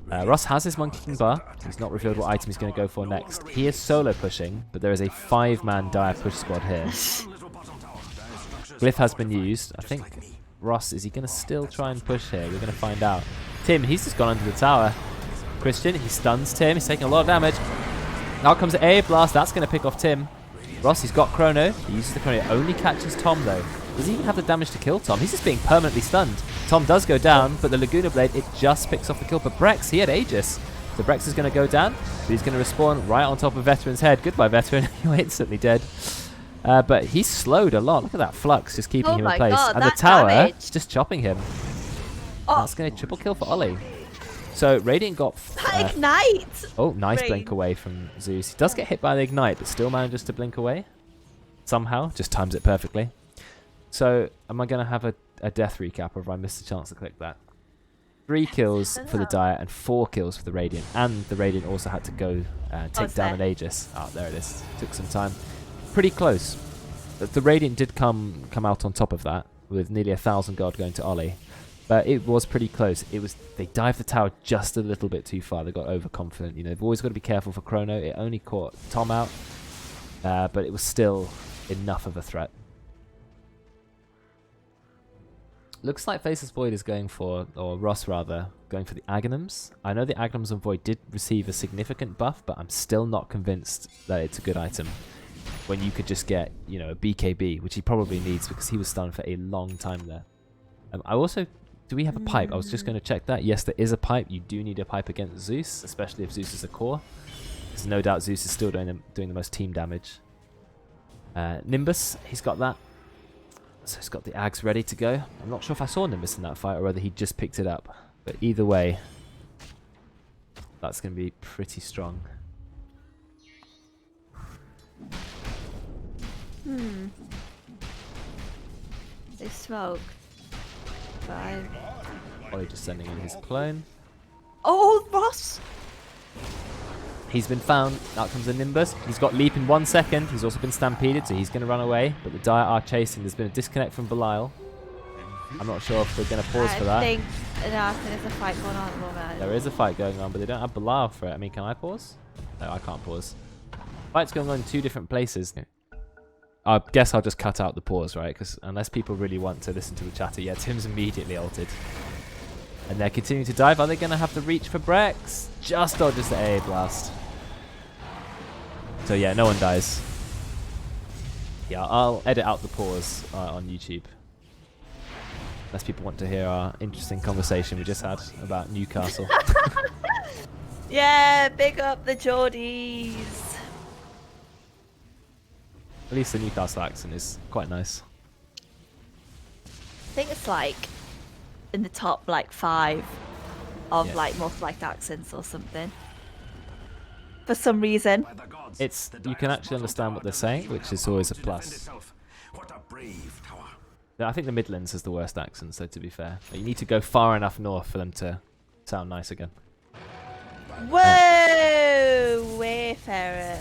Ross has his Monkey King bar. He's not revealed what item he's going to go for next. He is solo pushing, but there is a 5-man Dire push squad here. Glyph has been used. I think Ross, is he going to still try and push here? We're going to find out. Tim, he's just gone under the tower. Christian, he stuns Tim. He's taking a lot of damage. Now comes A blast. That's going to pick off Tim. Ross, he's got Chrono. He uses the Chrono. It only catches Tom, though. Does he even have the damage to kill Tom? He's just being permanently stunned. Tom does go down, but the Laguna Blade, it just picks off the kill. But Brexx, he had Aegis. So Brexx is going to go down, but he's going to respawn right on top of Veteran's head. Goodbye, Veteran. You're instantly dead. But he's slowed a lot. Look at that Flux just keeping him in place. God, and the tower damage. just chopping him. That's going to triple kill for Oli. So Radiant got... That ignite! Oh, nice Rain. blink away from Zeus. He does get hit by the ignite, but still manages to blink away. Somehow. Just times it perfectly. So, am I going to have a death recap, or have I missed a chance to click that? 3 kills for the Dire and 4 kills for the Radiant. And the Radiant also had to go take down an Aegis. Oh, there it is. Took some time. Pretty close. The Radiant did come out on top of that, with nearly 1,000 gold going to Oli. But it was pretty close. They dived the tower just a little bit too far. They got overconfident. You know, they've always got to be careful for Chrono. It only caught Tom out, but it was still enough of a threat. Looks like Faceless Void is going for, or Ross rather, going for the Aghanims. I know the Aghanims on Void did receive a significant buff, but I'm still not convinced that it's a good item. When you could just get, you know, a BKB, which he probably needs because he was stunned for a long time there. I also... Do we have a pipe? I was just going to check that. Yes, there is a pipe. You do need a pipe against Zeus, especially if Zeus is a core. Because no doubt Zeus is still doing the most team damage. Nimbus, he's got that. So he's got the Ags ready to go. I'm not sure if I saw Nimbus in that fight or whether he just picked it up. But either way, that's going to be pretty strong. They smoke. 5. Oli just sending in his clone. Oh, Ross! He's been found. Out comes the Nimbus. He's got leap in 1 second. He's also been stampeded, so he's going to run away. But the Dire are chasing. There's been a disconnect from Belial. I'm not sure if we're going to pause for that. I think there's a fight going on at the moment. There is a fight going on, but they don't have Belial for it. I mean, can I pause? No, I can't pause. Fight's going on in 2 different places. I guess I'll just cut out the pause, right? Because unless people really want to listen to the chatter, yeah, Tim's immediately ulted. And they're continuing to dive. Are they going to have the reach for Brexx? Just dodges the AA blast. So yeah, no one dies. Yeah, I'll edit out the pause on YouTube. Unless people want to hear our interesting conversation we just had about Newcastle. Yeah, big up the Geordies. At least the Newcastle accent is quite nice. I think it's like in the top like 5 of like most liked accents or something. For some reason. It's you can actually understand what they're saying, which is always a plus. I think the Midlands has the worst accents, though, to be fair. You need to go far enough north for them to sound nice again. Whoa! Wayfarer.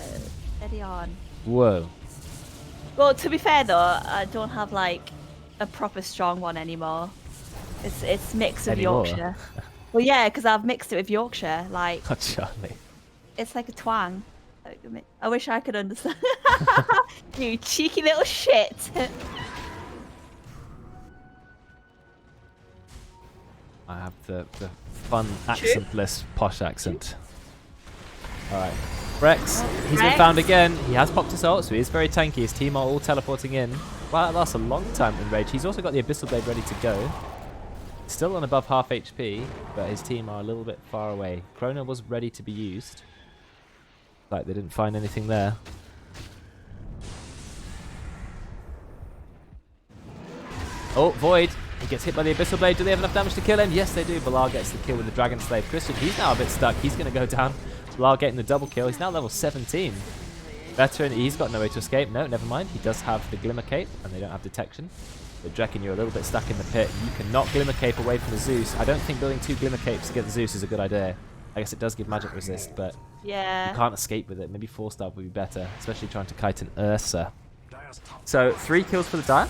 Steady on. Whoa. Well, to be fair though, I don't have like a proper strong one anymore. It's mixed with Yorkshire. Well, yeah, because I've mixed it with Yorkshire. Like, Oh, Charlie. it's like a twang. I wish I could understand. You cheeky little shit. I have the fun accentless posh accent. Alright. Brexx, he's been found again. He has popped his ult, so he is very tanky. His team are all teleporting in. Well, that lasts a long time in Rage. He's also got the Abyssal Blade ready to go. Still on above half HP, but his team are a little bit far away. Chrono was ready to be used. Like they didn't find anything there. Oh, Void. He gets hit by the Abyssal Blade. Do they have enough damage to kill him? Yes, they do. Belial gets the kill with the Dragon Slave. Christian, he's now a bit stuck. He's going to go down. Belial getting the double kill. He's now level 17. Veteran, he's got no way to escape. No, never mind. He does have the Glimmer Cape, and they don't have detection. But Drekkon, you're a little bit stuck in the pit. You cannot Glimmer Cape away from the Zeus. I don't think building 2 Glimmer Capes to get the Zeus is a good idea. I guess it does give magic resist, but Yeah. you can't escape with it. Maybe 4-star would be better, especially trying to kite an Ursa. So 3 kills for the Dire.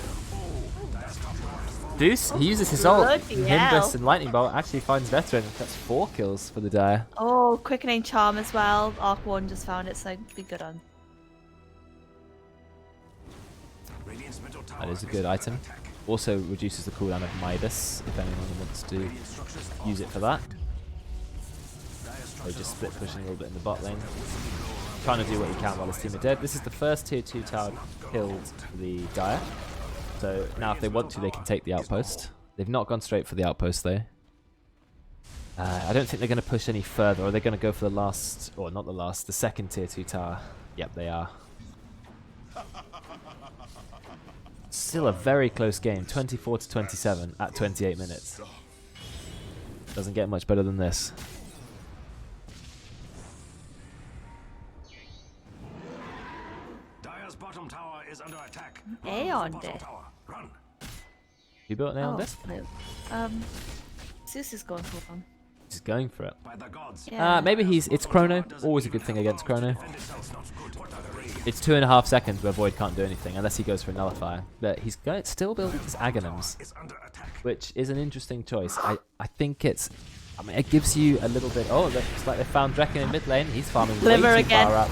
Deuce, he uses his ult. Bloody Nimbus hell. and Lightning Bolt actually finds Veteran. That's 4 kills for the Dire. Oh, Quickening Charm as well. Arc 1 just found it, so be good on. That is a good item. Also reduces the cooldown of Midas, if anyone wants to use it for that. They just split pushing a little bit in the bot lane. trying to do what he can while his team are dead. This is the first tier 2 tower killed for the Dire. So now if they want to, they can take the outpost. They've not gone straight for the outpost though. I don't think they're going to push any further, or they're going to go for the last, or not the last, the second tier 2 tower. Yep, they are. Still a very close game, 24 to 27 at 28 minutes. Doesn't get much better than this. Dire's bottom tower is under attack. Aeon did. Run. You built an on this? No. Zeus is going for one. He's going for it. By the gods. Yeah. Maybe it's Chrono. Always a good thing against Chrono. It's 2.5 seconds where Void can't do anything unless he goes for a nullifier. But he's still building his Aghanims, which is an interesting choice. I think it's... I mean, it gives you a little bit... Oh, looks like they found Drekkon in mid lane. He's farming way Glimmer too again. far up.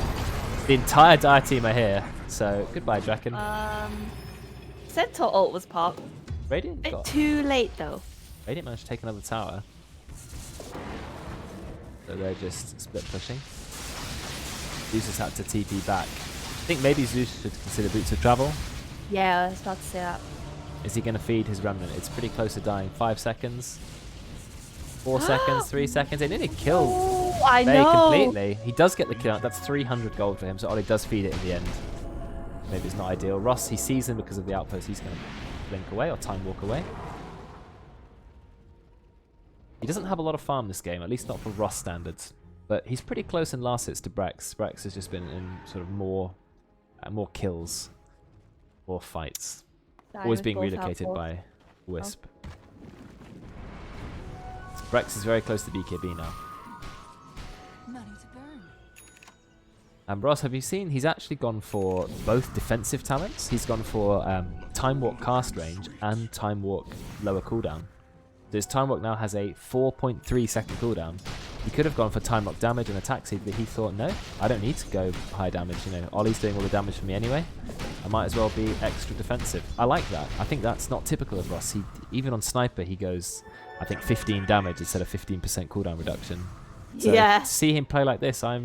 The entire Dire team are here. So, goodbye, Drekkon. Centaur ult was popped. Radiant Bit too late though. Radiant managed to take another tower. So they're just split pushing. Zeus has had to TP back. I think maybe Zeus should consider Boots of Travel. Yeah, I was about to say that. Is he going to feed his Remnant? It's pretty close to dying. 5 seconds. 4 seconds, 3 seconds. They nearly killed Oh, I Faye know. completely. He does get the kill. That's 300 gold for him, so Oli does feed it in the end. Maybe it's not ideal. Ross, he sees him because of the outpost. He's going to blink away or time walk away. He doesn't have a lot of farm this game, at least not for Ross standards. But he's pretty close in last hits to Brexx. Brexx has just been in sort of more kills, more fights. Always being relocated by Wisp. Brexx is very close to BKB now. Money to burn. And Ross, have you seen? He's actually gone for both defensive talents. He's gone for Time Walk cast range and Time Walk lower cooldown. So his Time Walk now has a 4.3 second cooldown. He could have gone for Time Walk damage and attack speed, but he thought, no, I don't need to go high damage. You know, Ollie's doing all the damage for me anyway. I might as well be extra defensive. I like that. I think that's not typical of Ross. Even on Sniper, he goes, I think 15 damage instead of 15% cooldown reduction. So Yeah. to see him play like this, I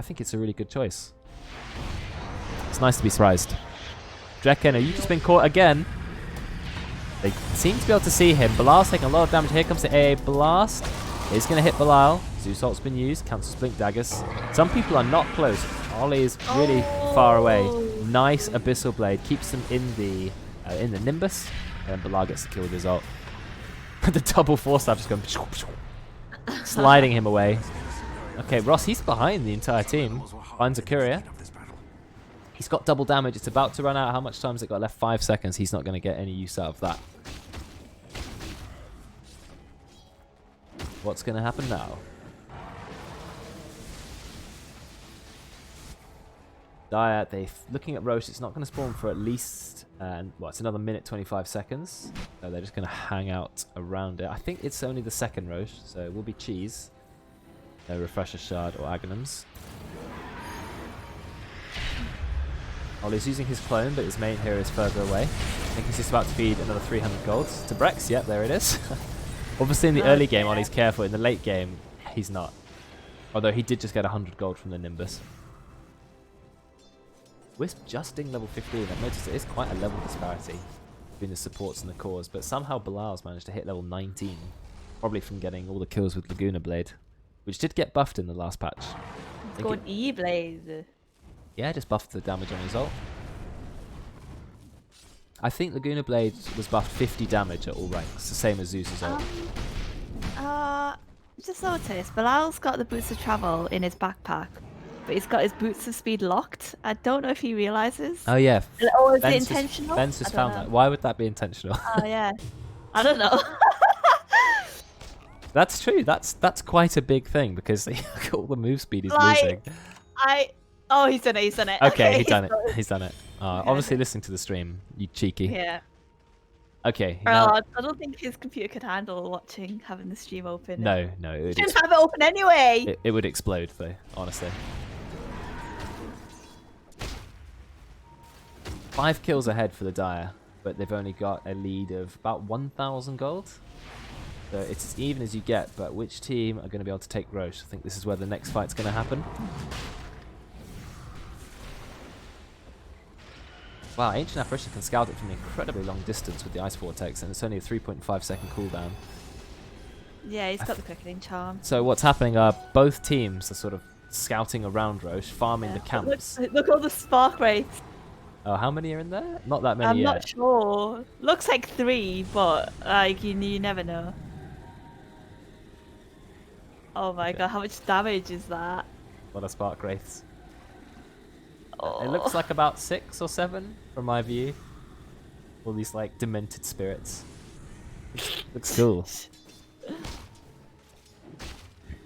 think it's a really good choice. It's nice to be surprised. Drekkon, have you just been caught again? They seem to be able to see him. Belial's taking a lot of damage. Here comes the AA blast. It's going to hit Belial. Zeus ult's been used. Cancels blink daggers. Some people are not close. Ollie is really far away. Nice abyssal blade. Keeps them in the Nimbus. And Belial gets the kill with his ult. The double force staff just going sliding him away. Okay, Ross, he's behind the entire team. Finds a courier. He's got double damage. It's about to run out. How much time has it got left? 5 seconds. He's not going to get any use out of that. What's going to happen now? Dire, looking at Roche, it's not going to spawn for at least, it's another minute 25 seconds. So they're just going to hang out around it. I think it's only the second Roche, so it will be Cheese. No Refresher Shard or Aghanims. Ollie's using his clone, but his main hero is further away. I think he's just about to feed another 300 gold to Brexx. Yep, there it is. Obviously in the early game, Ollie's careful. In the late game, he's not. Although he did just get 100 gold from the Nimbus. Wisp just ding level 15. I've noticed it is quite a level disparity between the supports and the cores, but somehow Belial's managed to hit level 19. Probably from getting all the kills with Laguna Blade, which did get buffed in the last patch. It's going E-Blaze. Yeah, just buffed the damage on his ult. I think Laguna Blade was buffed 50 damage at all ranks, the same as Zeus's ult. Just noticed, Belial's got the Boots of Travel in his backpack, but he's got his Boots of Speed locked. I don't know if he realizes. Oh yeah. Or is it intentional? Ben's just I don't found know. that. Why would that be intentional? Oh yeah. I don't know. That's true. That's quite a big thing because all the move speed he's Like, losing. Oh, he's done it. He's done it. Okay, he's done it. He's done it. Obviously listening to the stream, you cheeky. Yeah. Okay. Well, Now, I don't think his computer could handle having the stream open. no, He it would, shouldn't have it open anyway. it would explode though, honestly. 5 kills ahead for the Dire, but they've only got a lead of about 1,000 gold. So it's as even as you get, but which team are going to be able to take Roche? I think this is where the next fight's going to happen. Wow, Ancient Apparition can scout it from an incredibly long distance with the Ice Vortex, and it's only a 3.5 second cooldown. Yeah, he's got the quickening charm. So what's happening are both teams are sort of scouting around Roche, farming the camps. Look all the spark wraiths. Oh, how many are in there? Not that many I'm yet. not sure. Looks like 3, but like you never know. Oh my god, how much damage is that? A lot of Spark Wraiths. Oh. It looks like about 6 or 7 from my view. All these like demented spirits. Looks cool.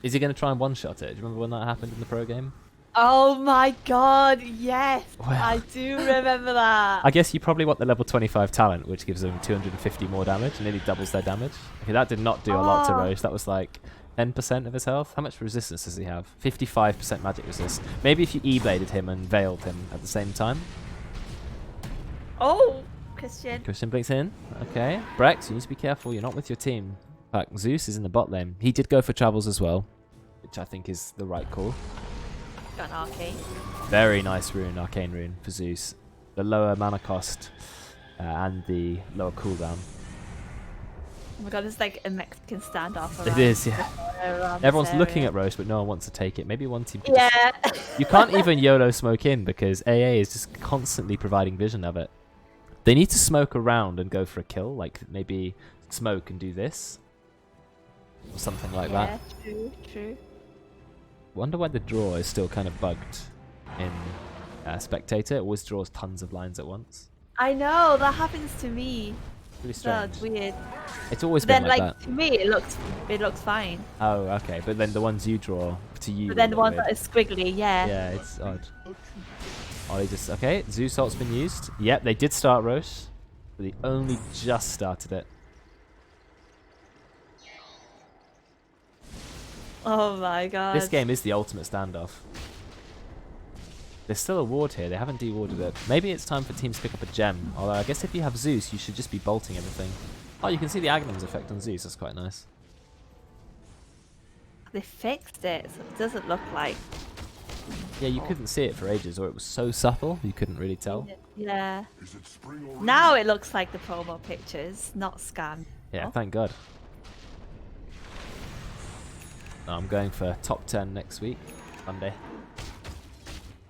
Is he going to try and one-shot it? Do you remember when that happened in the pro game? Oh my god, yes! Well, I do remember that. I guess you probably want the level 25 talent, which gives them 250 more damage, nearly doubles their damage. Okay, that did not do a lot to Roche. That was like 10% of his health. How much resistance does he have? 55% magic resist. Maybe if you E-bladed him and veiled him at the same time. Oh, Christian. Christian blinks in. Okay. Brexx, you need to be careful. You're not with your team. In fact, Zeus is in the bot lane. He did go for travels as well, which I think is the right call. Got an arcane. Very nice rune, arcane rune for Zeus. The lower mana cost and the lower cooldown. Oh my god, it's like a Mexican standoff. It is, yeah. Everyone's looking at Roche, but no one wants to take it. Maybe one team. Can you can't even YOLO smoke in because AA is just constantly providing vision of it. They need to smoke around and go for a kill, like maybe smoke and do this. Or something like that. Yeah, true. Wonder why the draw is still kind of bugged in Spectator. It always draws tons of lines at once. I know, that happens to me. Really strange. That's weird. It's always But been then, like that. to me, it looks fine. Oh, okay. But then the ones you draw to you. But then the look ones weird. that are squiggly, yeah. Yeah, it's odd. Ollie just okay. Zeus ult's been used. Yep, they did start Roche, but they only just started it. Oh my god. This game is the ultimate standoff. There's still a ward here. They haven't de-warded it. Maybe it's time for teams to pick up a gem. Although I guess if you have Zeus, you should just be bolting everything. Oh, you can see the Aghanim's effect on Zeus. That's quite nice. They fixed it, so it doesn't look like. Yeah, you couldn't see it for ages, or it was so subtle you couldn't really tell. Yeah. Now it looks like the promo pictures, not scanned. Yeah, thank God. No, I'm going for top 10 next week, Monday.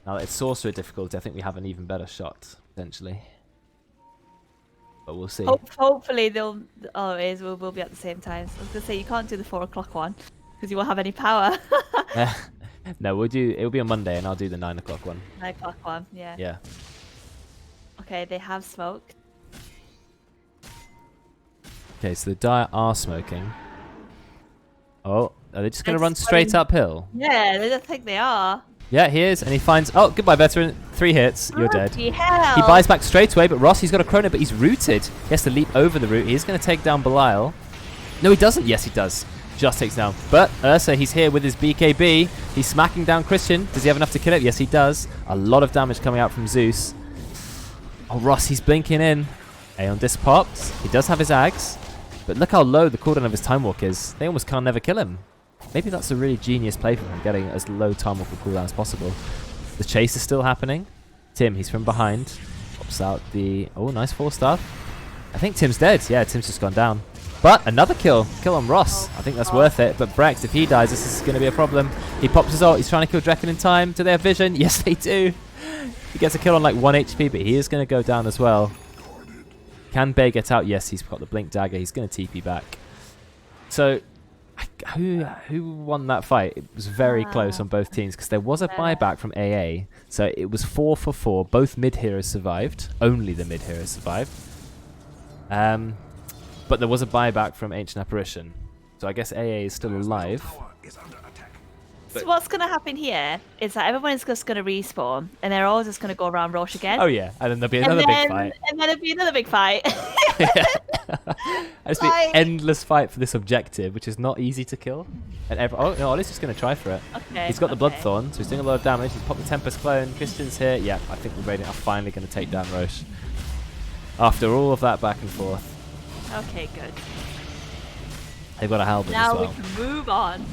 Now that it's sorcerer difficulty, I think we have an even better shot, potentially. But we'll see. Hopefully they'll. Oh, it is. We'll be at the same time. So I was gonna say you can't do the 4 o'clock one because you won't have any power. No, we'll do. It'll be on Monday, and I'll do the 9 o'clock one. 9 o'clock one, yeah. Yeah. Okay, they have smoked. Okay, so the Dire are smoking. Oh, are they just going to It's run straight funny. uphill? Yeah, I don't think they are. Yeah, he is, and he finds... Oh, goodbye, veteran. 3 hits. You're dead. Bloody hell. He buys back straight away, but Ross, he's got a chrono, but he's rooted. He has to leap over the root. He's going to take down Belial. No, he doesn't. Yes, he does. Just takes down. But Ursa, he's here with his BKB. He's smacking down Christian. Does he have enough to kill it? Yes, he does. A lot of damage coming out from Zeus. Oh, Ross, he's blinking in. Aeon Disc pops. He does have his Ags. But look how low the cooldown of his Time Walk is. They almost can't never kill him. Maybe that's a really genius play from him, getting as low Time Walk cooldown as possible. The chase is still happening. Tim, he's from behind. Pops out the... Oh, nice 4-star. I think Tim's dead. Yeah, Tim's just gone down. But another kill. Kill on Ross. I think that's worth it. But Brexx, if he dies, this is going to be a problem. He pops his ult. He's trying to kill Drekkon in time. Do they have vision? Yes, they do. He gets a kill on like 1 HP, but he is going to go down as well. Can Bay get out? Yes, he's got the Blink Dagger. He's going to TP back. So, who won that fight? It was very close on both teams because there was a buyback from AA. So it was 4 for 4. Both mid-heroes survived. Only the mid-heroes survived. But there was a buyback from Ancient Apparition. So I guess AA is still alive. So what's going to happen here is that everyone's just going to respawn and they're all just going to go around Roche again. Oh yeah, and then there'll be another big fight. And then it'll be another big fight. It's the endless fight for this objective, which is not easy to kill. And oh no, Ollie's just going to try for it. Okay, He's got the Bloodthorn, so he's doing a lot of damage. He's popped the Tempest Clone. Christian's here. Yeah, I think the Radiant are finally going to take down Roche. After all of that back and forth. Okay, good. They've got a halberd Now as well. we can move on.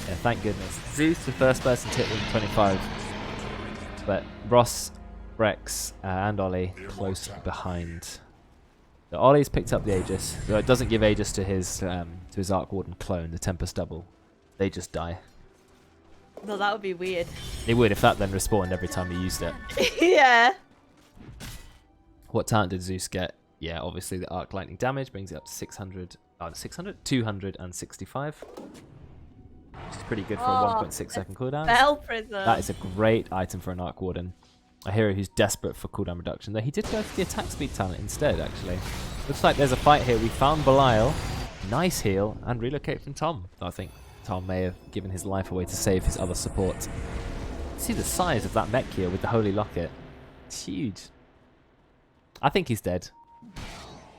Yeah, thank goodness. Zeus, the first person to hit with 25. But Ross Brexx and Oli close behind. So Ollie's picked up the Aegis, though it doesn't give Aegis to his Arc Warden clone, the Tempest Double. They just die. No, that would be weird. It would if that then respawned every time you used it. Yeah. What talent did Zeus get? Yeah, obviously the Arc Lightning damage brings it up to 600. 265. Which is pretty good for a 1.6 second cooldown. Bell Prism. That is a great item for an Arc Warden. A hero who's desperate for cooldown reduction. Though he did go for the attack speed talent instead, actually. Looks like there's a fight here. We found Belial. Nice heal. And relocate from Thom. I think Thom may have given his life away to save his other support. See the size of that mech here with the Holy Locket. It's huge. I think he's dead.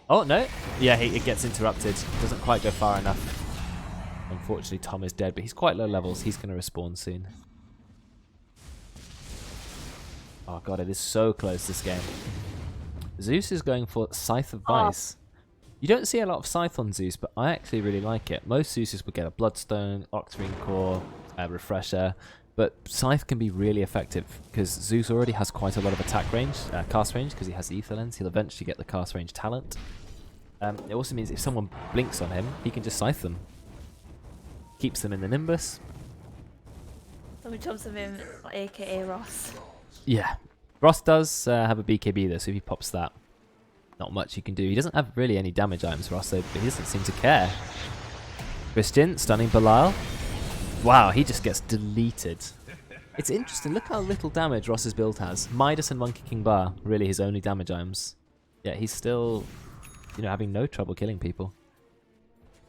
Oh, no. Yeah, it gets interrupted. Doesn't quite go far enough. Unfortunately, Thom is dead, but he's quite low levels. He's going to respawn soon. Oh god, it is so close this game. Zeus is going for Scythe of Vice. You don't see a lot of Scythe on Zeus, but I actually really like it. Most Zeuses would get a Bloodstone, Octarine Core, Refresher, but Scythe can be really effective because Zeus already has quite a lot of attack range, cast range, because he has the Ether Lens. He'll eventually get the cast range talent. It also means if someone blinks on him, he can just Scythe them. Keeps them in the Nimbus. Someone jumps him in, aka Ross. Yeah. Ross does have a BKB though, so if he pops that, not much you can do. He doesn't have really any damage items, Ross, though, but he doesn't seem to care. Christian, stunning Belial. Wow, he just gets deleted. It's interesting, look how little damage Ross's build has. Midas and Monkey King Bar, really his only damage items. Yet he's still, having no trouble killing people.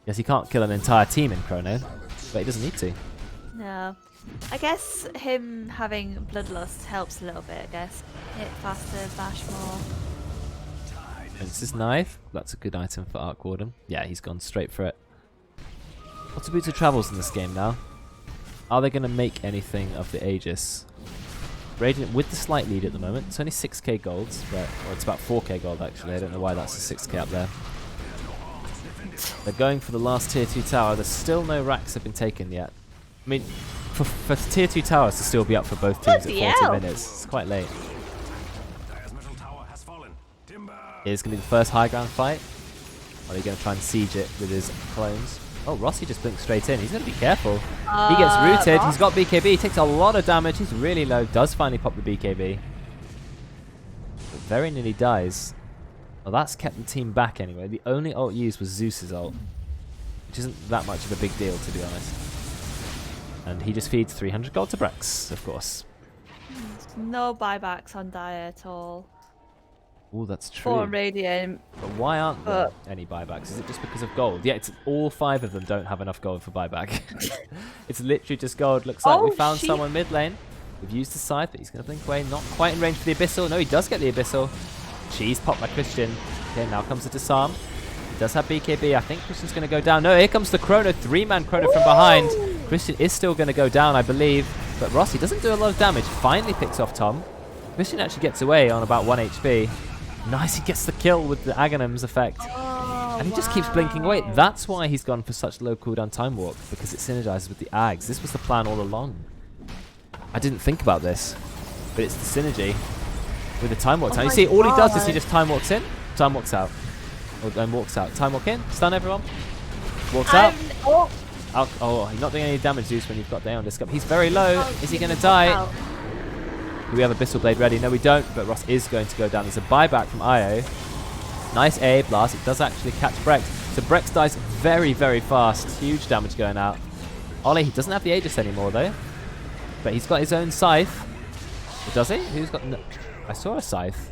Yes, he can't kill an entire team in Chrono, but he doesn't need to. No. I guess him having Bloodlust helps a little bit, I guess. Hit faster, bash more. Prince's Knife. That's a good item for Arc Warden. Yeah, he's gone straight for it. Lots of Boots of Travels in this game now. Are they going to make anything of the Aegis? Radiant with the slight lead at the moment. It's only 6k gold, but or it's about 4k gold actually. I don't know why that's a 6k up there. They're going for the last tier 2 tower. There's still no racks have been taken yet. I mean, for tier 2 towers to still be up for both teams at 40 minutes, it's quite late. It's going to be the first high ground fight. Or are you going to try and siege it with his clones? Oh, Rossi just blinked straight in. He's going to be careful. He gets rooted. He's got BKB. He takes a lot of damage. He's really low. Does finally pop the BKB. But very nearly dies. Well, that's kept the team back anyway. The only ult used was Zeus's ult, which isn't that much of a big deal, to be honest. And he just feeds 300 gold to Brexx, of course. No buybacks on Dire at all. Oh, that's true. For Radiant. But why aren't there any buybacks? Is it just because of gold? Yeah, it's all 5 of them don't have enough gold for buyback. It's literally just gold. Looks like we found someone mid lane. We've used the scythe, but he's going to blink away. Not quite in range for the Abyssal. No, he does get the Abyssal. Cheese popped by Christian. Okay, now comes the disarm. He does have BKB. I think Christian's going to go down. No, here comes the Chrono. 3-man Chrono from behind. Christian is still going to go down, I believe. But Rossi doesn't do a lot of damage. Finally picks off Thom. Christian actually gets away on about 1 HP. Nice, he gets the kill with the Aghanim's effect. And he just keeps blinking away. That's why he's gone for such low cooldown Time Walk, because it synergizes with the Ags. This was the plan all along. I didn't think about this, but it's the synergy with the Time Walk time. You see, all he does is he just Time Walks in, Time Walks out. Or then walks out. Time Walk in, stun everyone. Walks out. Oh, he's not doing any damage, Zeus, when you've got Daon Disc up. He's very low. Is he going to die? Do we have Abyssal Blade ready? No, we don't, but Ross is going to go down. There's a buyback from Io. Nice A blast. It does actually catch Brexx. So Brexx dies very, very fast. Huge damage going out. Oli, he doesn't have the Aegis anymore, though. But he's got his own scythe. Does he? Who's got... No, I saw a scythe.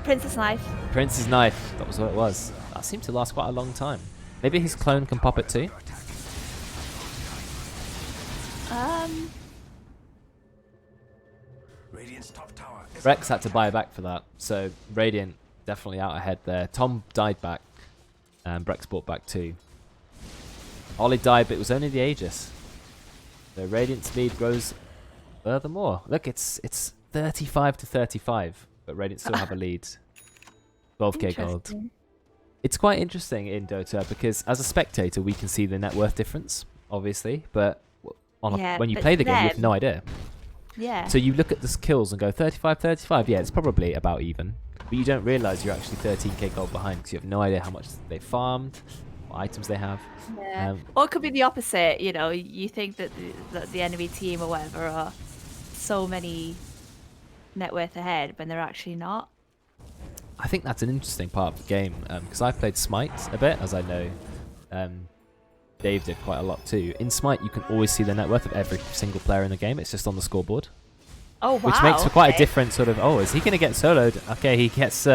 Prince's Knife. Prince's Knife. That was what it was. That seemed to last quite a long time. Maybe his clone can pop it too. Brexx had to buy back for that, so Radiant definitely out ahead there. Thom died back, and Brexx bought back too. Oli died, but it was only the Aegis. So Radiant's lead grows furthermore. Look, it's 35 to 35, but Radiant still have a lead. 12k gold. It's quite interesting in Dota because as a spectator we can see the net worth difference, obviously, but when you play the game you have no idea. Yeah. So you look at the kills and go 35, 35. Yeah, it's probably about even. But you don't realise you're actually 13k gold behind because you have no idea how much they farmed, what items they have. Yeah. Or it could be the opposite. You know, you think that the enemy team or whatever are so many net worth ahead when they're actually not. I think that's an interesting part of the game because I've played Smite a bit, as I know Dave did quite a lot too. In Smite, you can always see the net worth of every single player in the game. It's just on the scoreboard. Oh, wow. Which makes for quite a different sort of, oh, is he going to get soloed? Okay, he gets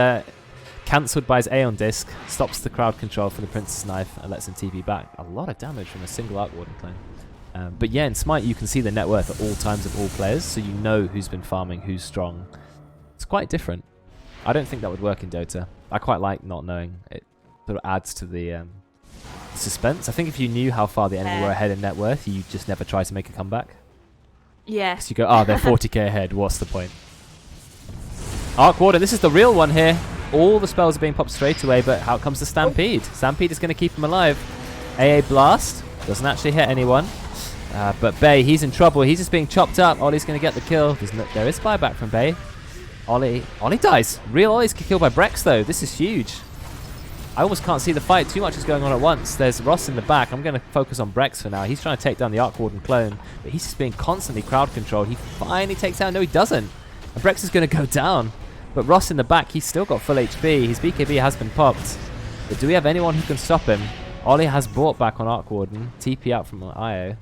cancelled by his Aeon disc, stops the crowd control for the Princess Knife, and lets him TP back. A lot of damage from a single Arc Warden clone. But yeah, in Smite, you can see the net worth at all times of all players, so you know who's been farming, who's strong. It's quite different. I don't think that would work in Dota. I quite like not knowing. It sort of adds to the suspense. I think if you knew how far the enemy were ahead in net worth, you just never try to make a comeback. Yeah. So you go, oh, they're 40k ahead. What's the point? Arc Warden, this is the real one here. All the spells are being popped straight away, but out comes the Stampede. Stampede is going to keep him alive. AA Blast doesn't actually hit anyone. But Bay, he's in trouble. He's just being chopped up. Ollie's going to get the kill. There is buyback from Bay. Ollie dies. Real Ollie's killed by Brexx though. This is huge. I almost can't see the fight. Too much is going on at once. There's Ross in the back. I'm going to focus on Brexx for now. He's trying to take down the Arc Warden clone, but he's just being constantly crowd controlled. He finally takes out. No, he doesn't. And Brexx is going to go down. But Ross in the back, he's still got full HP. His BKB has been popped. But do we have anyone who can stop him? Ollie has brought back on Arc Warden. TP out from IO.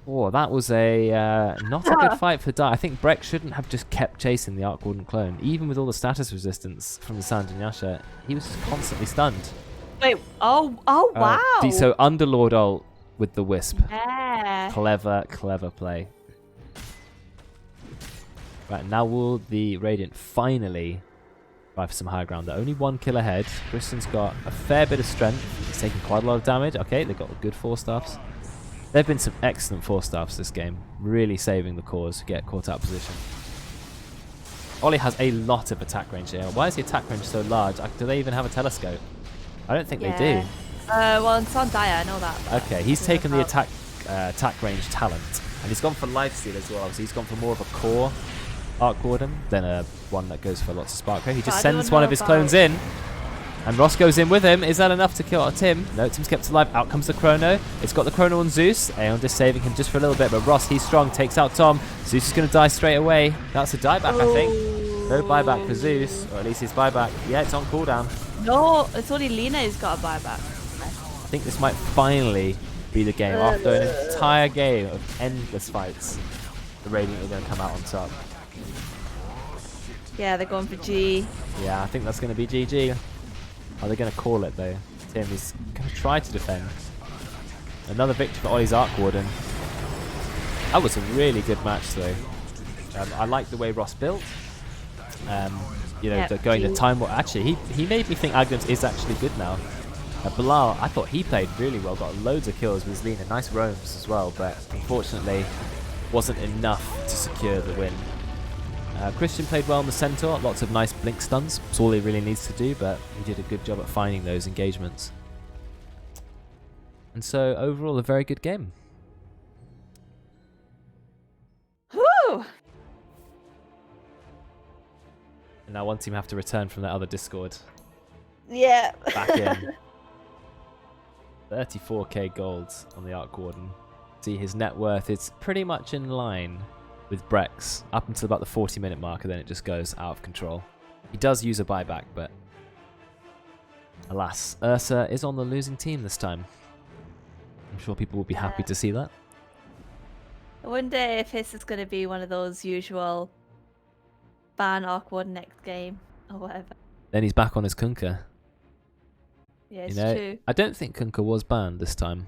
Oh, that was a not a good fight for Di. I think Brexx shouldn't have just kept chasing the Arc Warden clone. Even with all the status resistance from the Sanj and Yasha, he was just constantly stunned. Wait, oh wow. So Underlord ult with the Wisp. Yeah. Clever play. Right, now will the Radiant finally try for some higher ground. They're only 1 kill ahead. Kristen's got a fair bit of strength. He's taking quite a lot of damage. Okay, they've got good 4-staffs. There have been some excellent 4-staffs this game, really saving the cause to get caught out position. Ollie has a lot of attack range here. Why is the attack range so large? Do they even have a telescope? I don't think they do. Well, it's on Dire, I know that. Okay, he's taken the attack range talent, and he's gone for lifesteal as well. So he's gone for more of a core Arc Warden than one that goes for lots of spark rate. He just sends one of his clones in. And Ross goes in with him. Is that enough to kill Tim? No, Tim's kept alive. Out comes the Chrono. It's got the Chrono on Zeus. Aeon just saving him just for a little bit. But Ross, he's strong. Takes out Tom. Zeus is going to die straight away. That's a dieback, I think. No buyback for Zeus. Or at least his buyback. Yeah, it's on cooldown. No, it's only Lena who's got a buyback. I think this might finally be the game. After an entire game of endless fights, the Radiant are going to come out on top. Yeah, they're going for G. Yeah, I think that's going to be GG. Are they going to call it though? Tim is going to try to defend. Another victory for Ollie's Arc Warden. That was a really good match though. I like the way Ross built. You know, going the time. Actually, he made me think Agnes is actually good now. Belial, I thought he played really well. Got loads of kills with his Lena. Nice roams as well, but unfortunately wasn't enough to secure the win. Christian played well on the Centaur, lots of nice blink stuns. That's all he really needs to do, but he did a good job at finding those engagements. And so overall, a very good game. Whew! And now one team have to return from their other Discord. Yeah. Back in. 34k gold on the Arc Warden. See, his net worth is pretty much in line with Brexx up until about the 40-minute mark, and then it just goes out of control. He does use a buyback, but alas, Ursa is on the losing team this time. I'm sure people will be happy to see that. I wonder if this is going to be one of those usual ban Arc Warden next game or whatever. Then he's back on his Kunkka. Yeah, it's You know, true. I don't think Kunkka was banned this time.